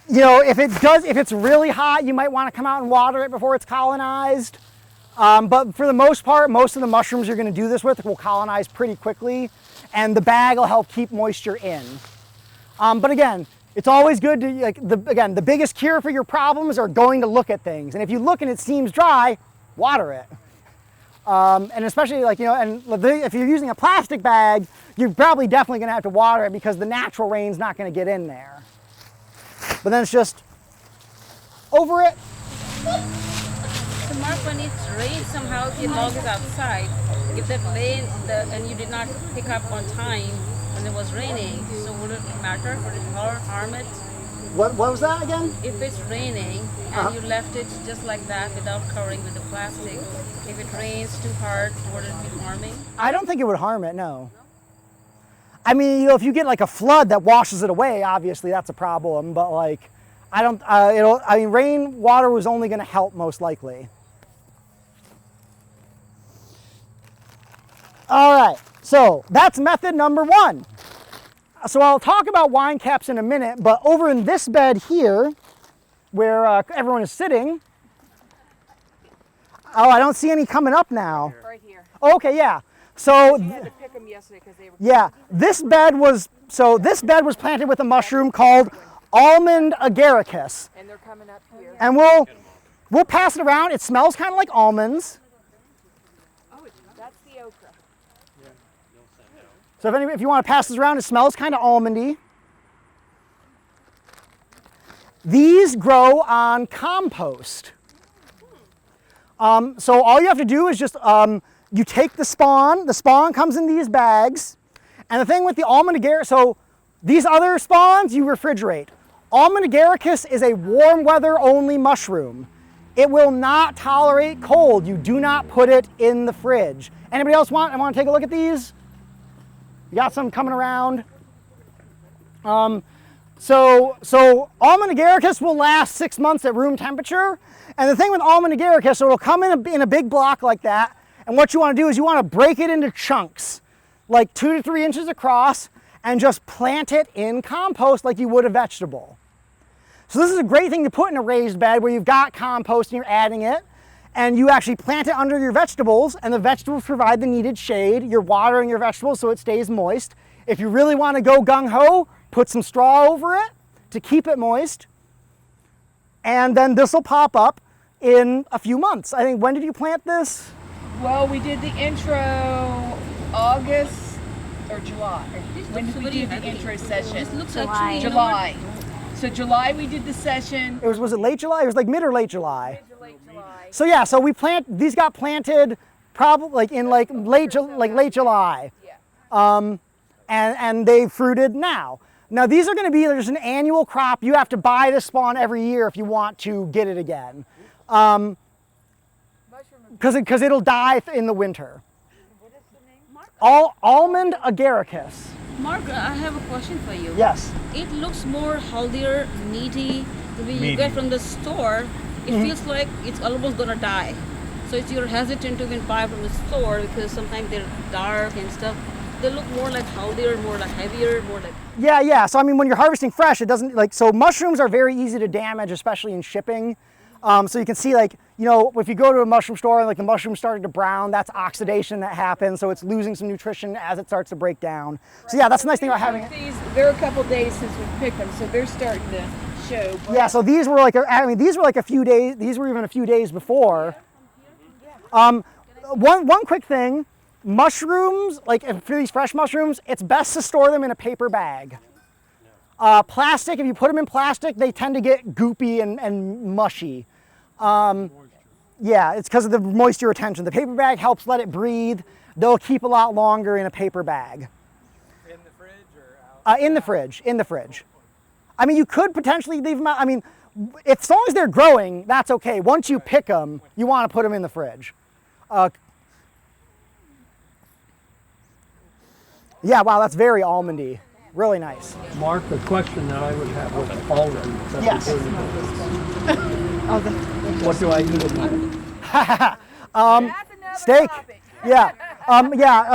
If it's really hot, you might want to come out and water it before it's colonized. But for the most part, most of the mushrooms you're going to do this with will colonize pretty quickly, and the bag will help keep moisture in. But again, it's always good to, the biggest cure for your problems are going to look at things. And if you look and it seems dry, water it. And especially if you're using a plastic bag, you're probably definitely gonna have to water it because the natural rain's not gonna get in there. But then it's just over it. So Mark, when it rains somehow, if your log is outside, if that rain, and you did not pick up on time when it was raining, so would it matter? Would it harm it? What was that again? If it's raining and you left it just like that without covering with the plastic, if it rains too hard, would it be harming? I don't think it would harm it, no. I mean, if you get like a flood that washes it away, obviously that's a problem, but rain water was only gonna help most likely. All right, so that's method number 1. So I'll talk about wine caps in a minute, but over in this bed here, where everyone is sitting, I don't see any coming up now. Right here. Okay, yeah. So We had to pick them yesterday because they were. yeah, this bed was planted with a mushroom called Almond Agaricus, And they're coming up here. and we'll pass it around. It smells kind of like almonds. That's the okra. So if you want to pass this around, it smells kind of almondy. These grow on compost. So all you have to do is just, you take the spawn comes in these bags, and the thing with the Almond Agaricus, so these other spawns you refrigerate. Almond Agaricus is a warm weather only mushroom. It will not tolerate cold. You do not put it in the fridge. Anybody else want to take a look at these? You got some coming around. So Almond Agaricus will last 6 months at room temperature. And the thing with Almond Agaricus, so it'll come in a big block like that. And what you want to do is you want to break it into chunks, like 2 to 3 inches across, and just plant it in compost like you would a vegetable. So this is a great thing to put in a raised bed where you've got compost and you're adding it. And you actually plant it under your vegetables, and the vegetables provide the needed shade. You're watering your vegetables so it stays moist. If you really want to go gung-ho, put some straw over it to keep it moist. And then this will pop up in a few months. I think, when did you plant this? Well, we did the intro August or July. When did we do the intro session? July. July. So July we did the session. Was it late July? It was like mid or late July. Mid to late July. So yeah, so these got planted probably in late July. Yeah. And they fruited now. Now these are going to be just an annual crop. You have to buy this spawn every year if you want to get it again, because it'll die in the winter. What is the name? Almond Agaricus. Mark, I have a question for you. Yes. It looks more healthier, meaty. When you get from the store, it feels like it's almost gonna die. So you're hesitant to even buy from the store because sometimes they're dark and stuff. They look more like healthier, more like heavier, more like... Yeah. So I mean, when you're harvesting fresh, it doesn't so mushrooms are very easy to damage, especially in shipping. So you can see, like, you know, if you go to a mushroom store and like the mushroom's starting to brown, that's oxidation that happens. So it's losing some nutrition as it starts to break down. So yeah, that's the nice thing about having it. They're a couple days since we picked them, so they're starting to show. Yeah, so these were like, these were like a few days, these were even a few days before. One quick thing, mushrooms, like for these fresh mushrooms, it's best to store them in a paper bag. Plastic, if you put them in plastic, they tend to get goopy and mushy. Yeah, it's because of the moisture retention. The paper bag helps let it breathe. They'll keep a lot longer in a paper bag. In the fridge or out? In the fridge. I mean, you could potentially leave them out. I mean, as long as they're growing, that's okay. Once you pick them, you want to put them in the fridge. Yeah, wow, that's very almondy. Really nice. Mark, the question that I would have with all of them. Yes. What do I do with them? Steak. Yeah.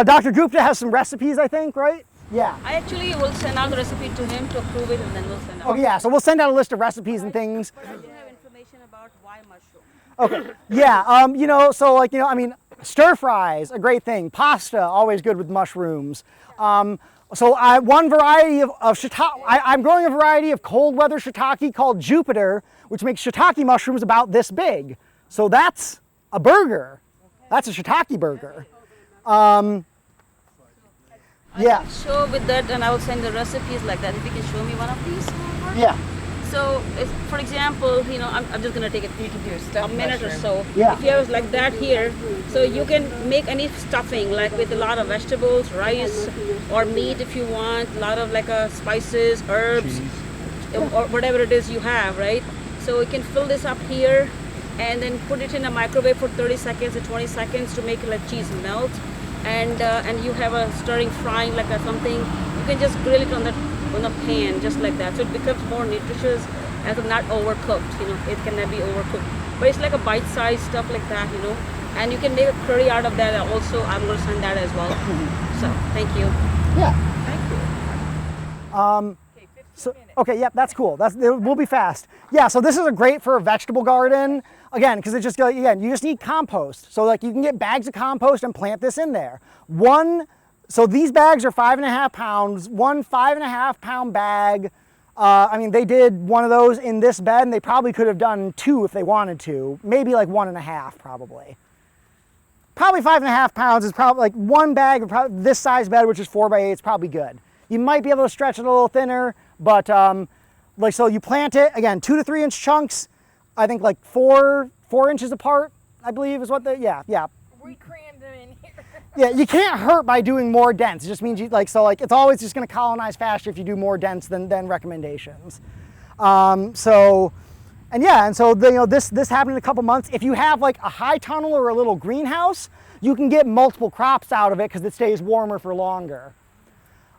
Dr. Gupta has some recipes, I think, right? Yeah. I actually will send out the recipe to him to approve it, and then we'll send out. Okay, yeah, so we'll send out a list of recipes and things. But I do have information about why mushroom. Okay, yeah, you know, so like, you know, I mean, stir fries, a great thing. Pasta, always good with mushrooms. So one variety of shiitake, I'm growing a variety of cold weather shiitake called Jupiter, which makes shiitake mushrooms about this big. So that's a burger. That's a shiitake burger. Yeah. I'll show with that, and I will send the recipes like that. If you can show me one of these. Yeah. So, for example, you know, I'm just gonna take a minute or so. Yeah. If you have like that here, so you can make any stuffing, like with a lot of vegetables, rice, or meat if you want, a lot of like spices, herbs, or whatever it is you have, right? So you can fill this up here, and then put it in a microwave for 30 seconds or 20 seconds to make it like cheese melt, and you have a stirring frying like something. You can just grill it on the pan just like that, so it becomes more nutritious and not overcooked. You know, it cannot be overcooked, but it's like a bite-sized stuff like that, you know. And you can make a curry out of that also. I'm going to send that as well. So thank you. Yeah. Thank you. So, okay, yep, that's cool. We'll be fast. Yeah, so this is a great for a vegetable garden. Again, because you just need compost. So like you can get bags of compost and plant this in there. So these bags are 5.5 pounds, one 5.5 pound bag. I mean, they did one of those in this bed, and they probably could have done 2 if they wanted to. Maybe like 1.5 probably. Probably 5.5 pounds is probably like one bag of probably this size bed, which is 4x8, is probably good. You might be able to stretch it a little thinner, but like, so you plant it, again, 2 to 3 inch chunks, I think like 4 inches apart, I believe is what yeah. We crammed them in here. Yeah, you can't hurt by doing more dense. It just means it's always just going to colonize faster if you do more dense than recommendations. So this happened in a couple months. If you have like a high tunnel or a little greenhouse, you can get multiple crops out of it because it stays warmer for longer.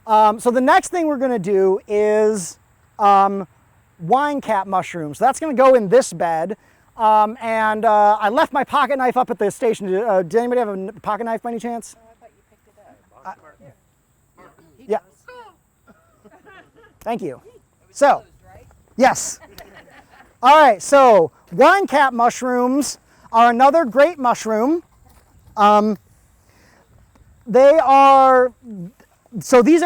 So the next thing we're going to do is wine cap mushrooms. So that's going to go in this bed. I left my pocket knife up at the station. Did anybody have a pocket knife by any chance? I thought you picked it up. Yeah. Thank you. So, yes. All right, so wine cap mushrooms are another great mushroom. These are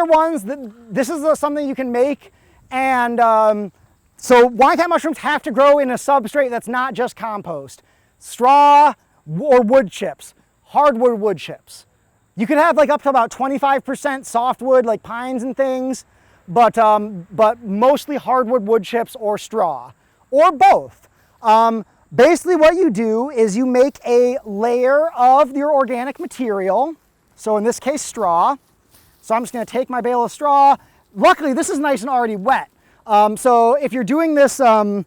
ones this is something you can make, and so wine cap mushrooms have to grow in a substrate that's not just compost. Straw or wood chips, hardwood wood chips. You could have like up to about 25% softwood like pines and things, but mostly hardwood wood chips or straw, or both. Basically what you do is you make a layer of your organic material, so in this case straw. So I'm just going to take my bale of straw. Luckily this is nice and already wet. So if you're doing this with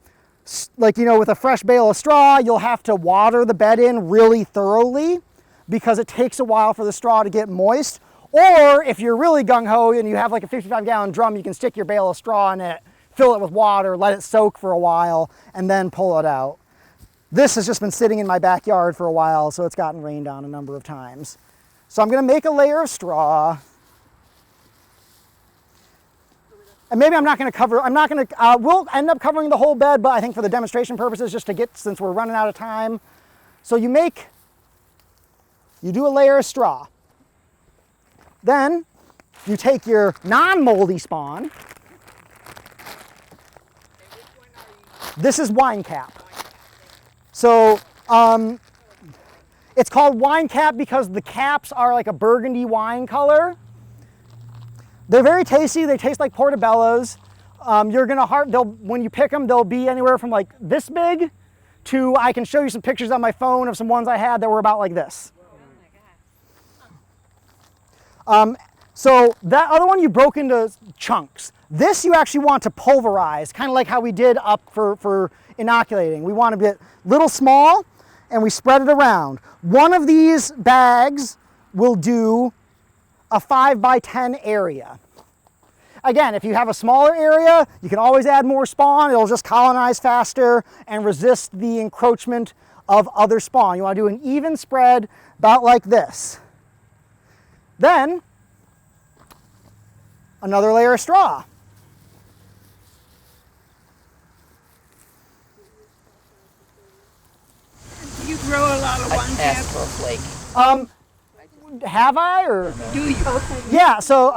a fresh bale of straw, you'll have to water the bed in really thoroughly because it takes a while for the straw to get moist. Or if you're really gung-ho and you have like a 55-gallon drum, you can stick your bale of straw in it, fill it with water, let it soak for a while, and then pull it out. This has just been sitting in my backyard for a while, so it's gotten rained on a number of times. So I'm going to make a layer of straw. And maybe I'm not going to we'll end up covering the whole bed, but I think for the demonstration purposes, just to get, since we're running out of time. So you do a layer of straw. Then you take your non-moldy spawn. This is wine cap. So it's called wine cap because the caps are like a burgundy wine color. They're very tasty. They taste like portobellos. When you pick them, they'll be anywhere from like this big to, I can show you some pictures on my phone of some ones I had that were about like this. So that other one you broke into chunks. This you actually want to pulverize, kind of like how we did up for inoculating. We want to get little small and we spread it around. One of these bags will do a 5 by 10 area. Again, if you have a smaller area, you can always add more spawn. It'll just colonize faster and resist the encroachment of other spawn. You want to do an even spread about like this. Then, another layer of straw. Do you grow a lot of wine Ask caps? for a flake. Have I, or? Do you? Yeah, so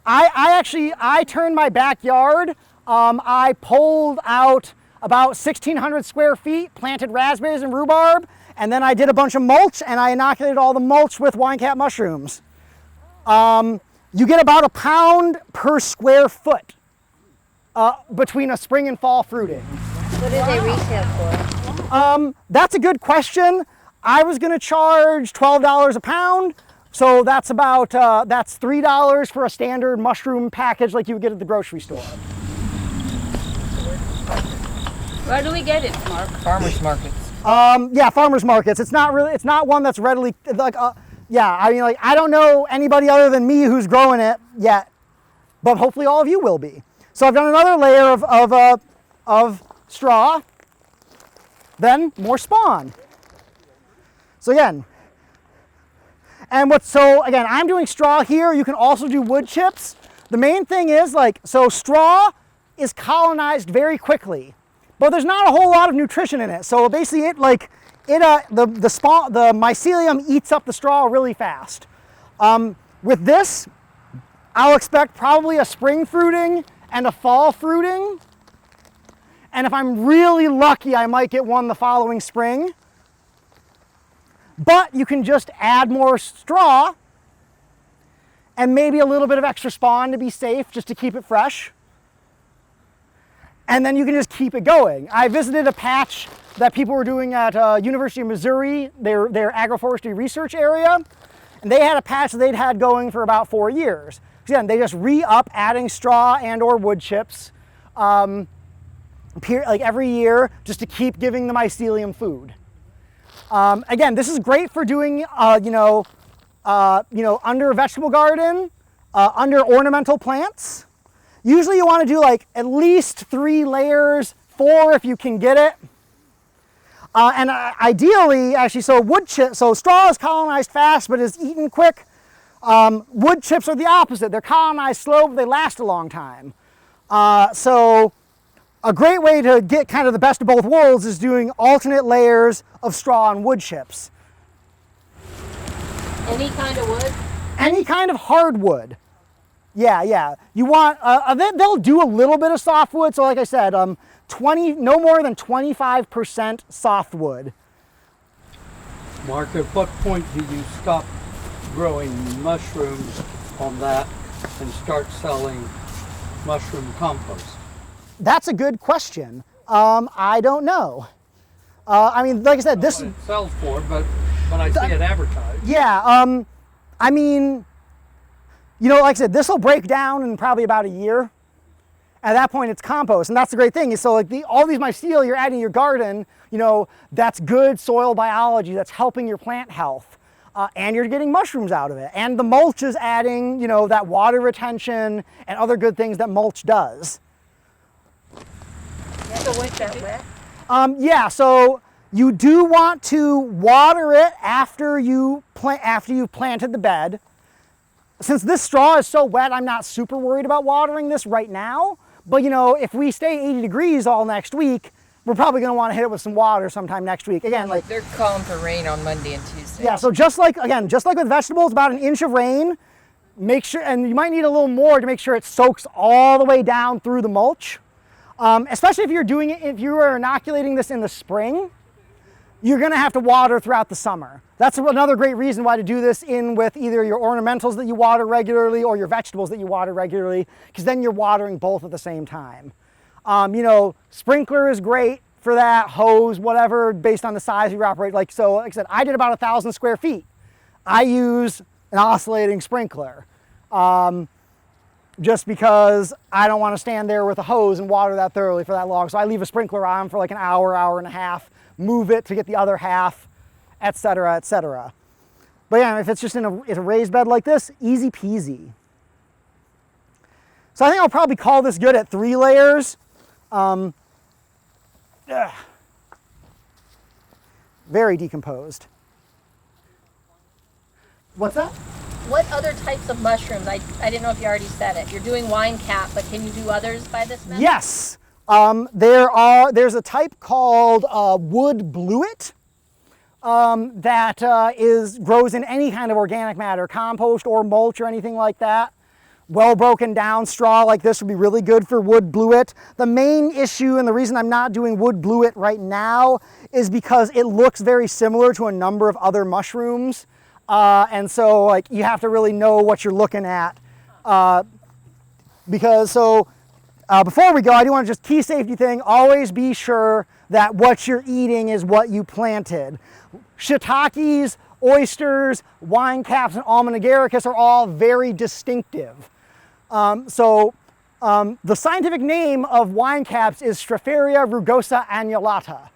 I turned my backyard. I pulled out about 1,600 square feet, planted raspberries and rhubarb, and then I did a bunch of mulch and I inoculated all the mulch with wine cap mushrooms. You get about £1 per square foot between a spring and fall fruiting. What do they retail for? That's a good question. I was going to charge $12 a pound, so that's about that's $3 for a standard mushroom package like you would get at the grocery store. Where do we get it, Mark? Farmers markets. Yeah, farmers markets. It's not one that's readily like. Yeah, I mean, like, I don't know anybody other than me who's growing it yet, but hopefully all of you will be. So I've done another layer of straw, then more spawn. So again, I'm doing straw here. You can also do wood chips. The main thing is so straw is colonized very quickly, but there's not a whole lot of nutrition in it. So basically the mycelium eats up the straw really fast. With this, I'll expect probably a spring fruiting and a fall fruiting. And if I'm really lucky, I might get one the following spring. But you can just add more straw and maybe a little bit of extra spawn to be safe, just to keep it fresh. And then you can just keep it going. I visited a patch that people were doing at University of Missouri, their agroforestry research area, and they had a patch that they'd had going for about 4 years. Again, they just re-up adding straw and or wood chips every year, just to keep giving the mycelium food. Again, this is great for doing under a vegetable garden, under ornamental plants. Usually you want to do at least 3 layers, 4 if you can get it. And ideally, actually, so straw is colonized fast but is eaten quick. Wood chips are the opposite. They're colonized slow, but they last a long time. So a great way to get kind of the best of both worlds is doing alternate layers of straw and wood chips. Any kind of wood? Any kind of hardwood. Yeah. You want, they'll do a little bit of softwood. So like I said, no more than 25% softwood. Mark, at what point do you stop growing mushrooms on that and start selling mushroom compost? That's a good question. I don't know. I mean, like I said, this What it sells for, but when I see it advertised. Yeah. I mean, like I said, this will break down in probably about a year. At that point, it's compost, and that's the great thing. Is all these mycelia you're adding to your garden, that's good soil biology. That's helping your plant health, and you're getting mushrooms out of it. And the mulch is adding, that water retention and other good things that mulch does. So wait that wet? Yeah. So you do want to water it after you've planted the bed. since this straw is so wet, I'm not super worried about watering this right now. But you know, if we stay 80 degrees all next week, we're probably going to want to hit it with some water sometime next week. Again, like they're calling for rain on Monday and Tuesday. yeah, so just like with vegetables, about an inch of rain. Make sure, and you might need a little more to make sure it soaks all the way down through the mulch. Especially if you are inoculating this in the spring, you're going to have to water throughout the summer. That's another great reason why to do this in with either your ornamentals that you water regularly or your vegetables that you water regularly, because then you're watering both at the same time. You know, sprinkler is great for that, hose, whatever, based on the size you operate. Like I said, I did about 1,000 square feet. I use an oscillating sprinkler, just because I don't want to stand there with a hose and water that thoroughly for that long. So I leave a sprinkler on for like an hour, hour and a half, move it to get the other half, etc., etc. But yeah, if it's just in a raised bed like this, easy peasy. So I think I'll probably call this good at 3 layers. Very decomposed. What's that? What other types of mushrooms? I didn't know if you already said it. You're doing wine cap, but can you do others by this method? Yes. There's a type called wood bluet that grows in any kind of organic matter, compost or mulch or anything like that. Well broken down straw like this would be really good for wood bluet. The main issue and the reason I'm not doing wood bluet right now is because it looks very similar to a number of other mushrooms. And so like you have to really know what you're looking at. Before we go, I do want to just key safety thing, always be sure that what you're eating is what you planted. Shiitakes, oysters, wine caps, and Almond Agaricus are all very distinctive. The scientific name of wine caps is Stropharia rugosa annulata.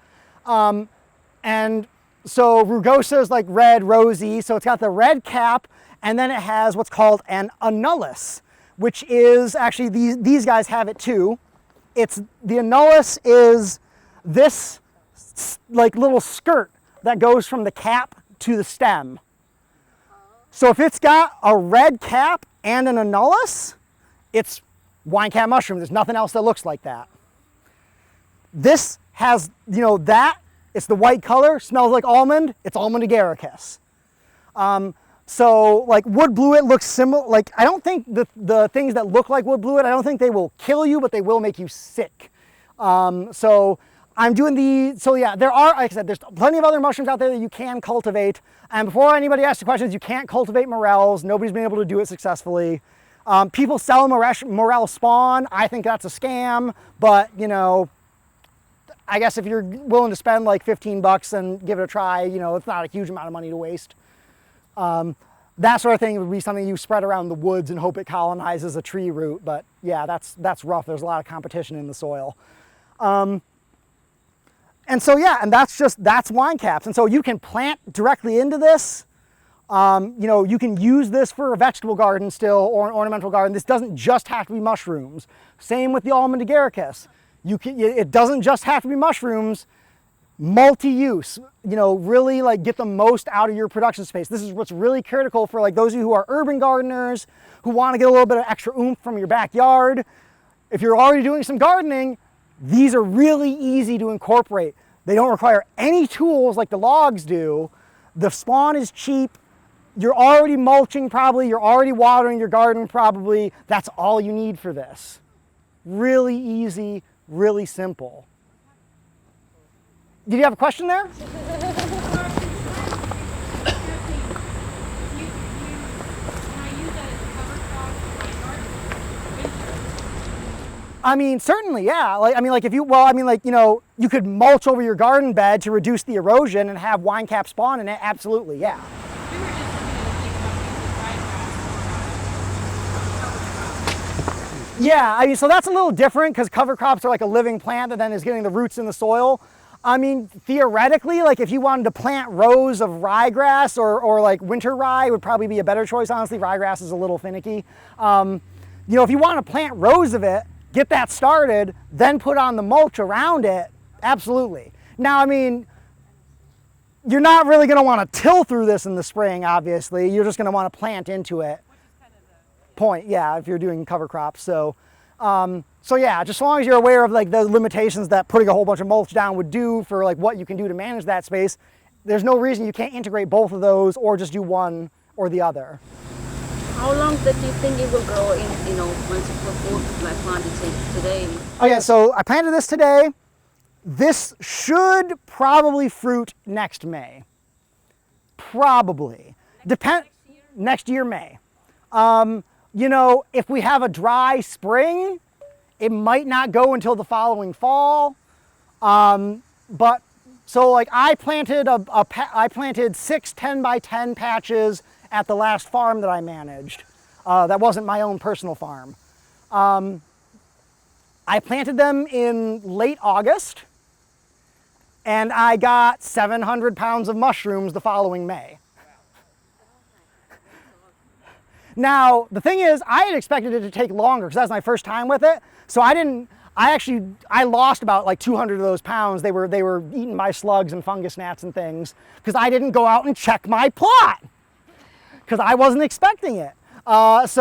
And so rugosa is like red, rosy, so it's got the red cap, and then it has what's called an annulus, which is actually, these guys have it too. The annulus is this like little skirt that goes from the cap to the stem. So if it's got a red cap and an annulus, it's wine cap mushroom. There's nothing else that looks like that. This has, it's the white color, smells like almond, it's Almond Agaricus. So like wood bluet looks similar, like I don't think the things that look like wood bluet, I don't think they will kill you, but they will make you sick. So I'm doing there are, like I said, there's plenty of other mushrooms out there that you can cultivate. And before anybody asks the questions, you can't cultivate morels. Nobody's been able to do it successfully. People sell morel spawn. I think that's a scam, but I guess if you're willing to spend like 15 bucks and give it a try, it's not a huge amount of money to waste. That sort of thing would be something you spread around the woods and hope it colonizes a tree root. But yeah, that's rough. There's a lot of competition in the soil. And that's wine caps. And so you can plant directly into this. You can use this for a vegetable garden still or an ornamental garden. This doesn't just have to be mushrooms. Same with the Almond Agaricus. It doesn't just have to be mushrooms. Multi-use, really like get the most out of your production space. This is what's really critical for like those of you who are urban gardeners who want to get a little bit of extra oomph from your backyard. If you're already doing some gardening, these are really easy to incorporate. They don't require any tools like the logs do. The spawn is cheap. You're already mulching probably, you're already watering your garden probably. That's all you need for this. Really easy, really simple. Did you have a question there? I mean, certainly, yeah. You could mulch over your garden bed to reduce the erosion and have wine cap spawn in it. Absolutely, yeah. Yeah, so that's a little different because cover crops are like a living plant that then is getting the roots in the soil. I mean, theoretically, like if you wanted to plant rows of ryegrass or like winter rye would probably be a better choice, honestly. Ryegrass is a little finicky. If you want to plant rows of it, get that started, then put on the mulch around it, absolutely. Now, I mean, you're not really going to want to till through this in the spring, obviously. You're just going to want to plant into it. What just kind of point, yeah, if you're doing cover crops. So, so yeah, just as long as you're aware of like the limitations that putting a whole bunch of mulch down would do for like what you can do to manage that space, there's no reason you can't integrate both of those or just do one or the other. How long do you think it will grow in, once you plant it today? Okay, so I planted this today. This should probably fruit next May. Probably. Next year, May. If we have a dry spring, it might not go until the following fall. But so like I planted 6 10 by 10 patches at the last farm that I managed. That wasn't my own personal farm. I planted them in late August, and I got 700 pounds of mushrooms the following May. Now, the thing is, I had expected it to take longer because that was my first time with it. So I lost about like 200 of those pounds. They were eaten by slugs and fungus gnats and things because I didn't go out and check my plot because I wasn't expecting it. Because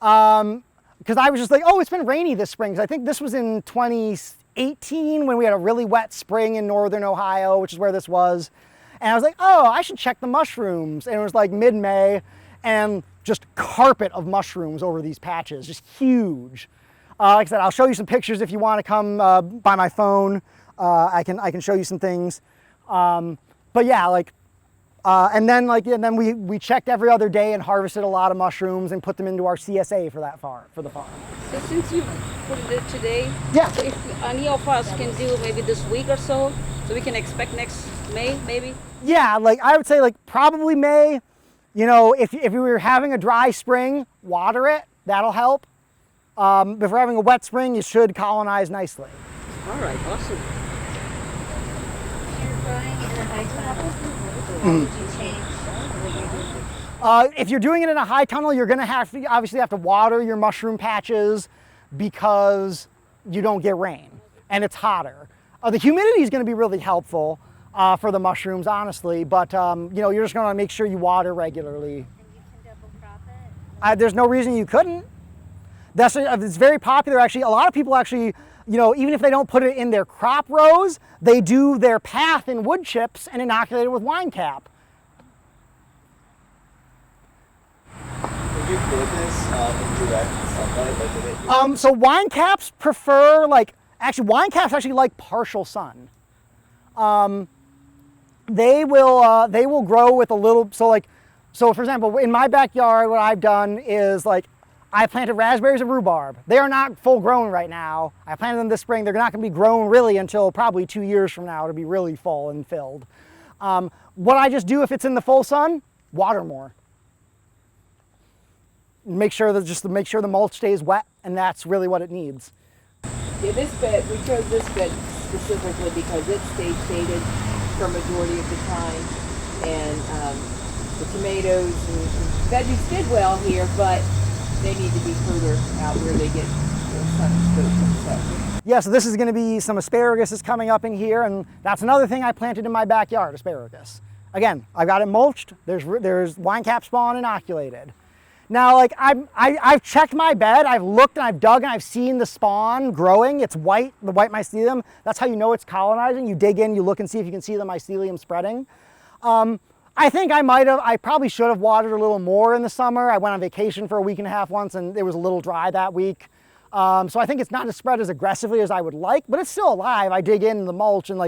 I was just like, oh, it's been rainy this spring. 'Cause I think this was in 2018 when we had a really wet spring in northern Ohio, which is where this was. And I was like, oh, I should check the mushrooms. And it was like mid-May, and just carpet of mushrooms over these patches, just huge. Like I said, I'll show you some pictures if you want to come by my phone. I can show you some things. But yeah, and then we checked every other day and harvested a lot of mushrooms and put them into our CSA for the farm. So since you put it today, yeah. So if any of us can do maybe this week or so we can expect next May, maybe? Yeah, I would say probably May. If we were having a dry spring, water it, that'll help. If we're having a wet spring, you should colonize nicely. All right, awesome. You're growing in a high tunnel. If you're doing it in a high tunnel, you're going to obviously have to water your mushroom patches because you don't get rain and it's hotter. The humidity is going to be really helpful for the mushrooms, honestly, but you're just going to make sure you water regularly. And you can double crop it? There's no reason you couldn't. It's very popular, actually. A lot of people actually, even if they don't put it in their crop rows, they do their path in wood chips and inoculate it with wine cap. Would you grow this in direct sunlight? So wine caps prefer wine caps actually like partial sun. They will grow with a little, so for example, in my backyard, what I've done is I planted raspberries and rhubarb. They are not full grown right now. I planted them this spring. They're not going to be grown really until probably 2 years from now to be really full and filled. What I just do if it's in the full sun, water more. Make sure the mulch stays wet, and that's really what it needs. Yeah, this bed, we chose this bed specifically because it stays shaded for a majority of the time. And the tomatoes and veggies did well here, but they need to be further out where they get sun exposure. Yeah, so this is going to be some asparagus is coming up in here, and that's another thing I planted in my backyard, asparagus. Again, I've got it mulched. There's wine cap spawn inoculated. Now, I've checked my bed. I've looked and I've dug and I've seen the spawn growing. It's white, the white mycelium. That's how you know it's colonizing. You dig in, you look and see if you can see the mycelium spreading. I think I probably should have watered a little more in the summer. I went on vacation for a week and a half once and it was a little dry that week. So I think it's not spread as aggressively as I would like, but it's still alive. I dig in the mulch and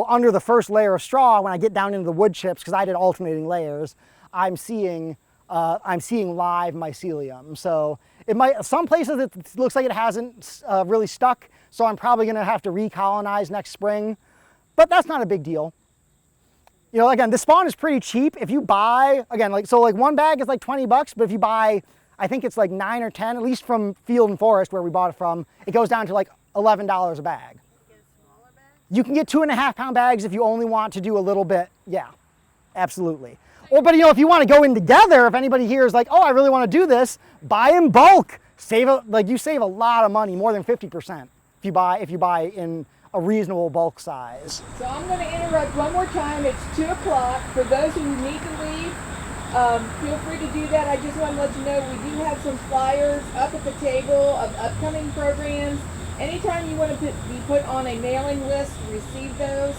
under the first layer of straw, when I get down into the wood chips, because I did alternating layers, I'm seeing live mycelium. So some places it looks like it hasn't really stuck. So I'm probably gonna have to recolonize next spring, but that's not a big deal. Again, the spawn is pretty cheap. If you buy, again, one bag is like 20 bucks, but if you buy, I think it's like 9 or 10, at least from Field and Forest where we bought it from, it goes down to like $11 a bag. You can get 2.5 pound bags if you only want to do a little bit. Yeah, absolutely. But if you want to go in together, if anybody here is like, oh, I really want to do this, buy in bulk. You save a lot of money, more than 50% if you buy in a reasonable bulk size. So I'm going to interrupt one more time. It's 2 o'clock. For those who need to leave, feel free to do that. I just want to let you know we do have some flyers up at the table of upcoming programs. Anytime you want to be put on a mailing list, receive those,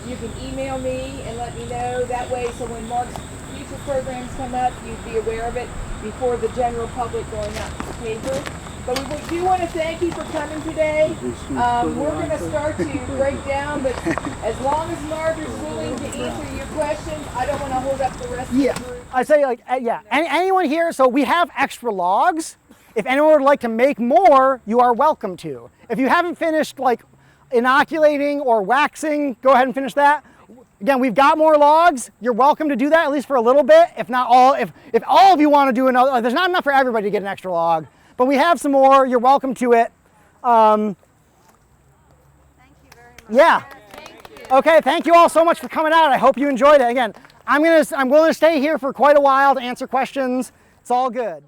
you can email me and let me know. That way, so when Mark's future programs come up, you'd be aware of it before the general public going out to the paper. But we do want to thank you for coming today. We're going to start to break down, but as long as Mark is willing to answer your questions, I don't want to hold up the rest of the group. I say like, anyone here, so we have extra logs. If anyone would like to make more, you are welcome to. If you haven't finished like inoculating or waxing, go ahead and finish that. Again, we've got more logs. You're welcome to do that at least for a little bit. If not all, if all of you want to do another, there's not enough for everybody to get an extra log. But we have some more. You're welcome to it. Thank you very much. Yeah. Thank you. Okay. Thank you all so much for coming out. I hope you enjoyed it. Again, I'm willing to stay here for quite a while to answer questions. It's all good.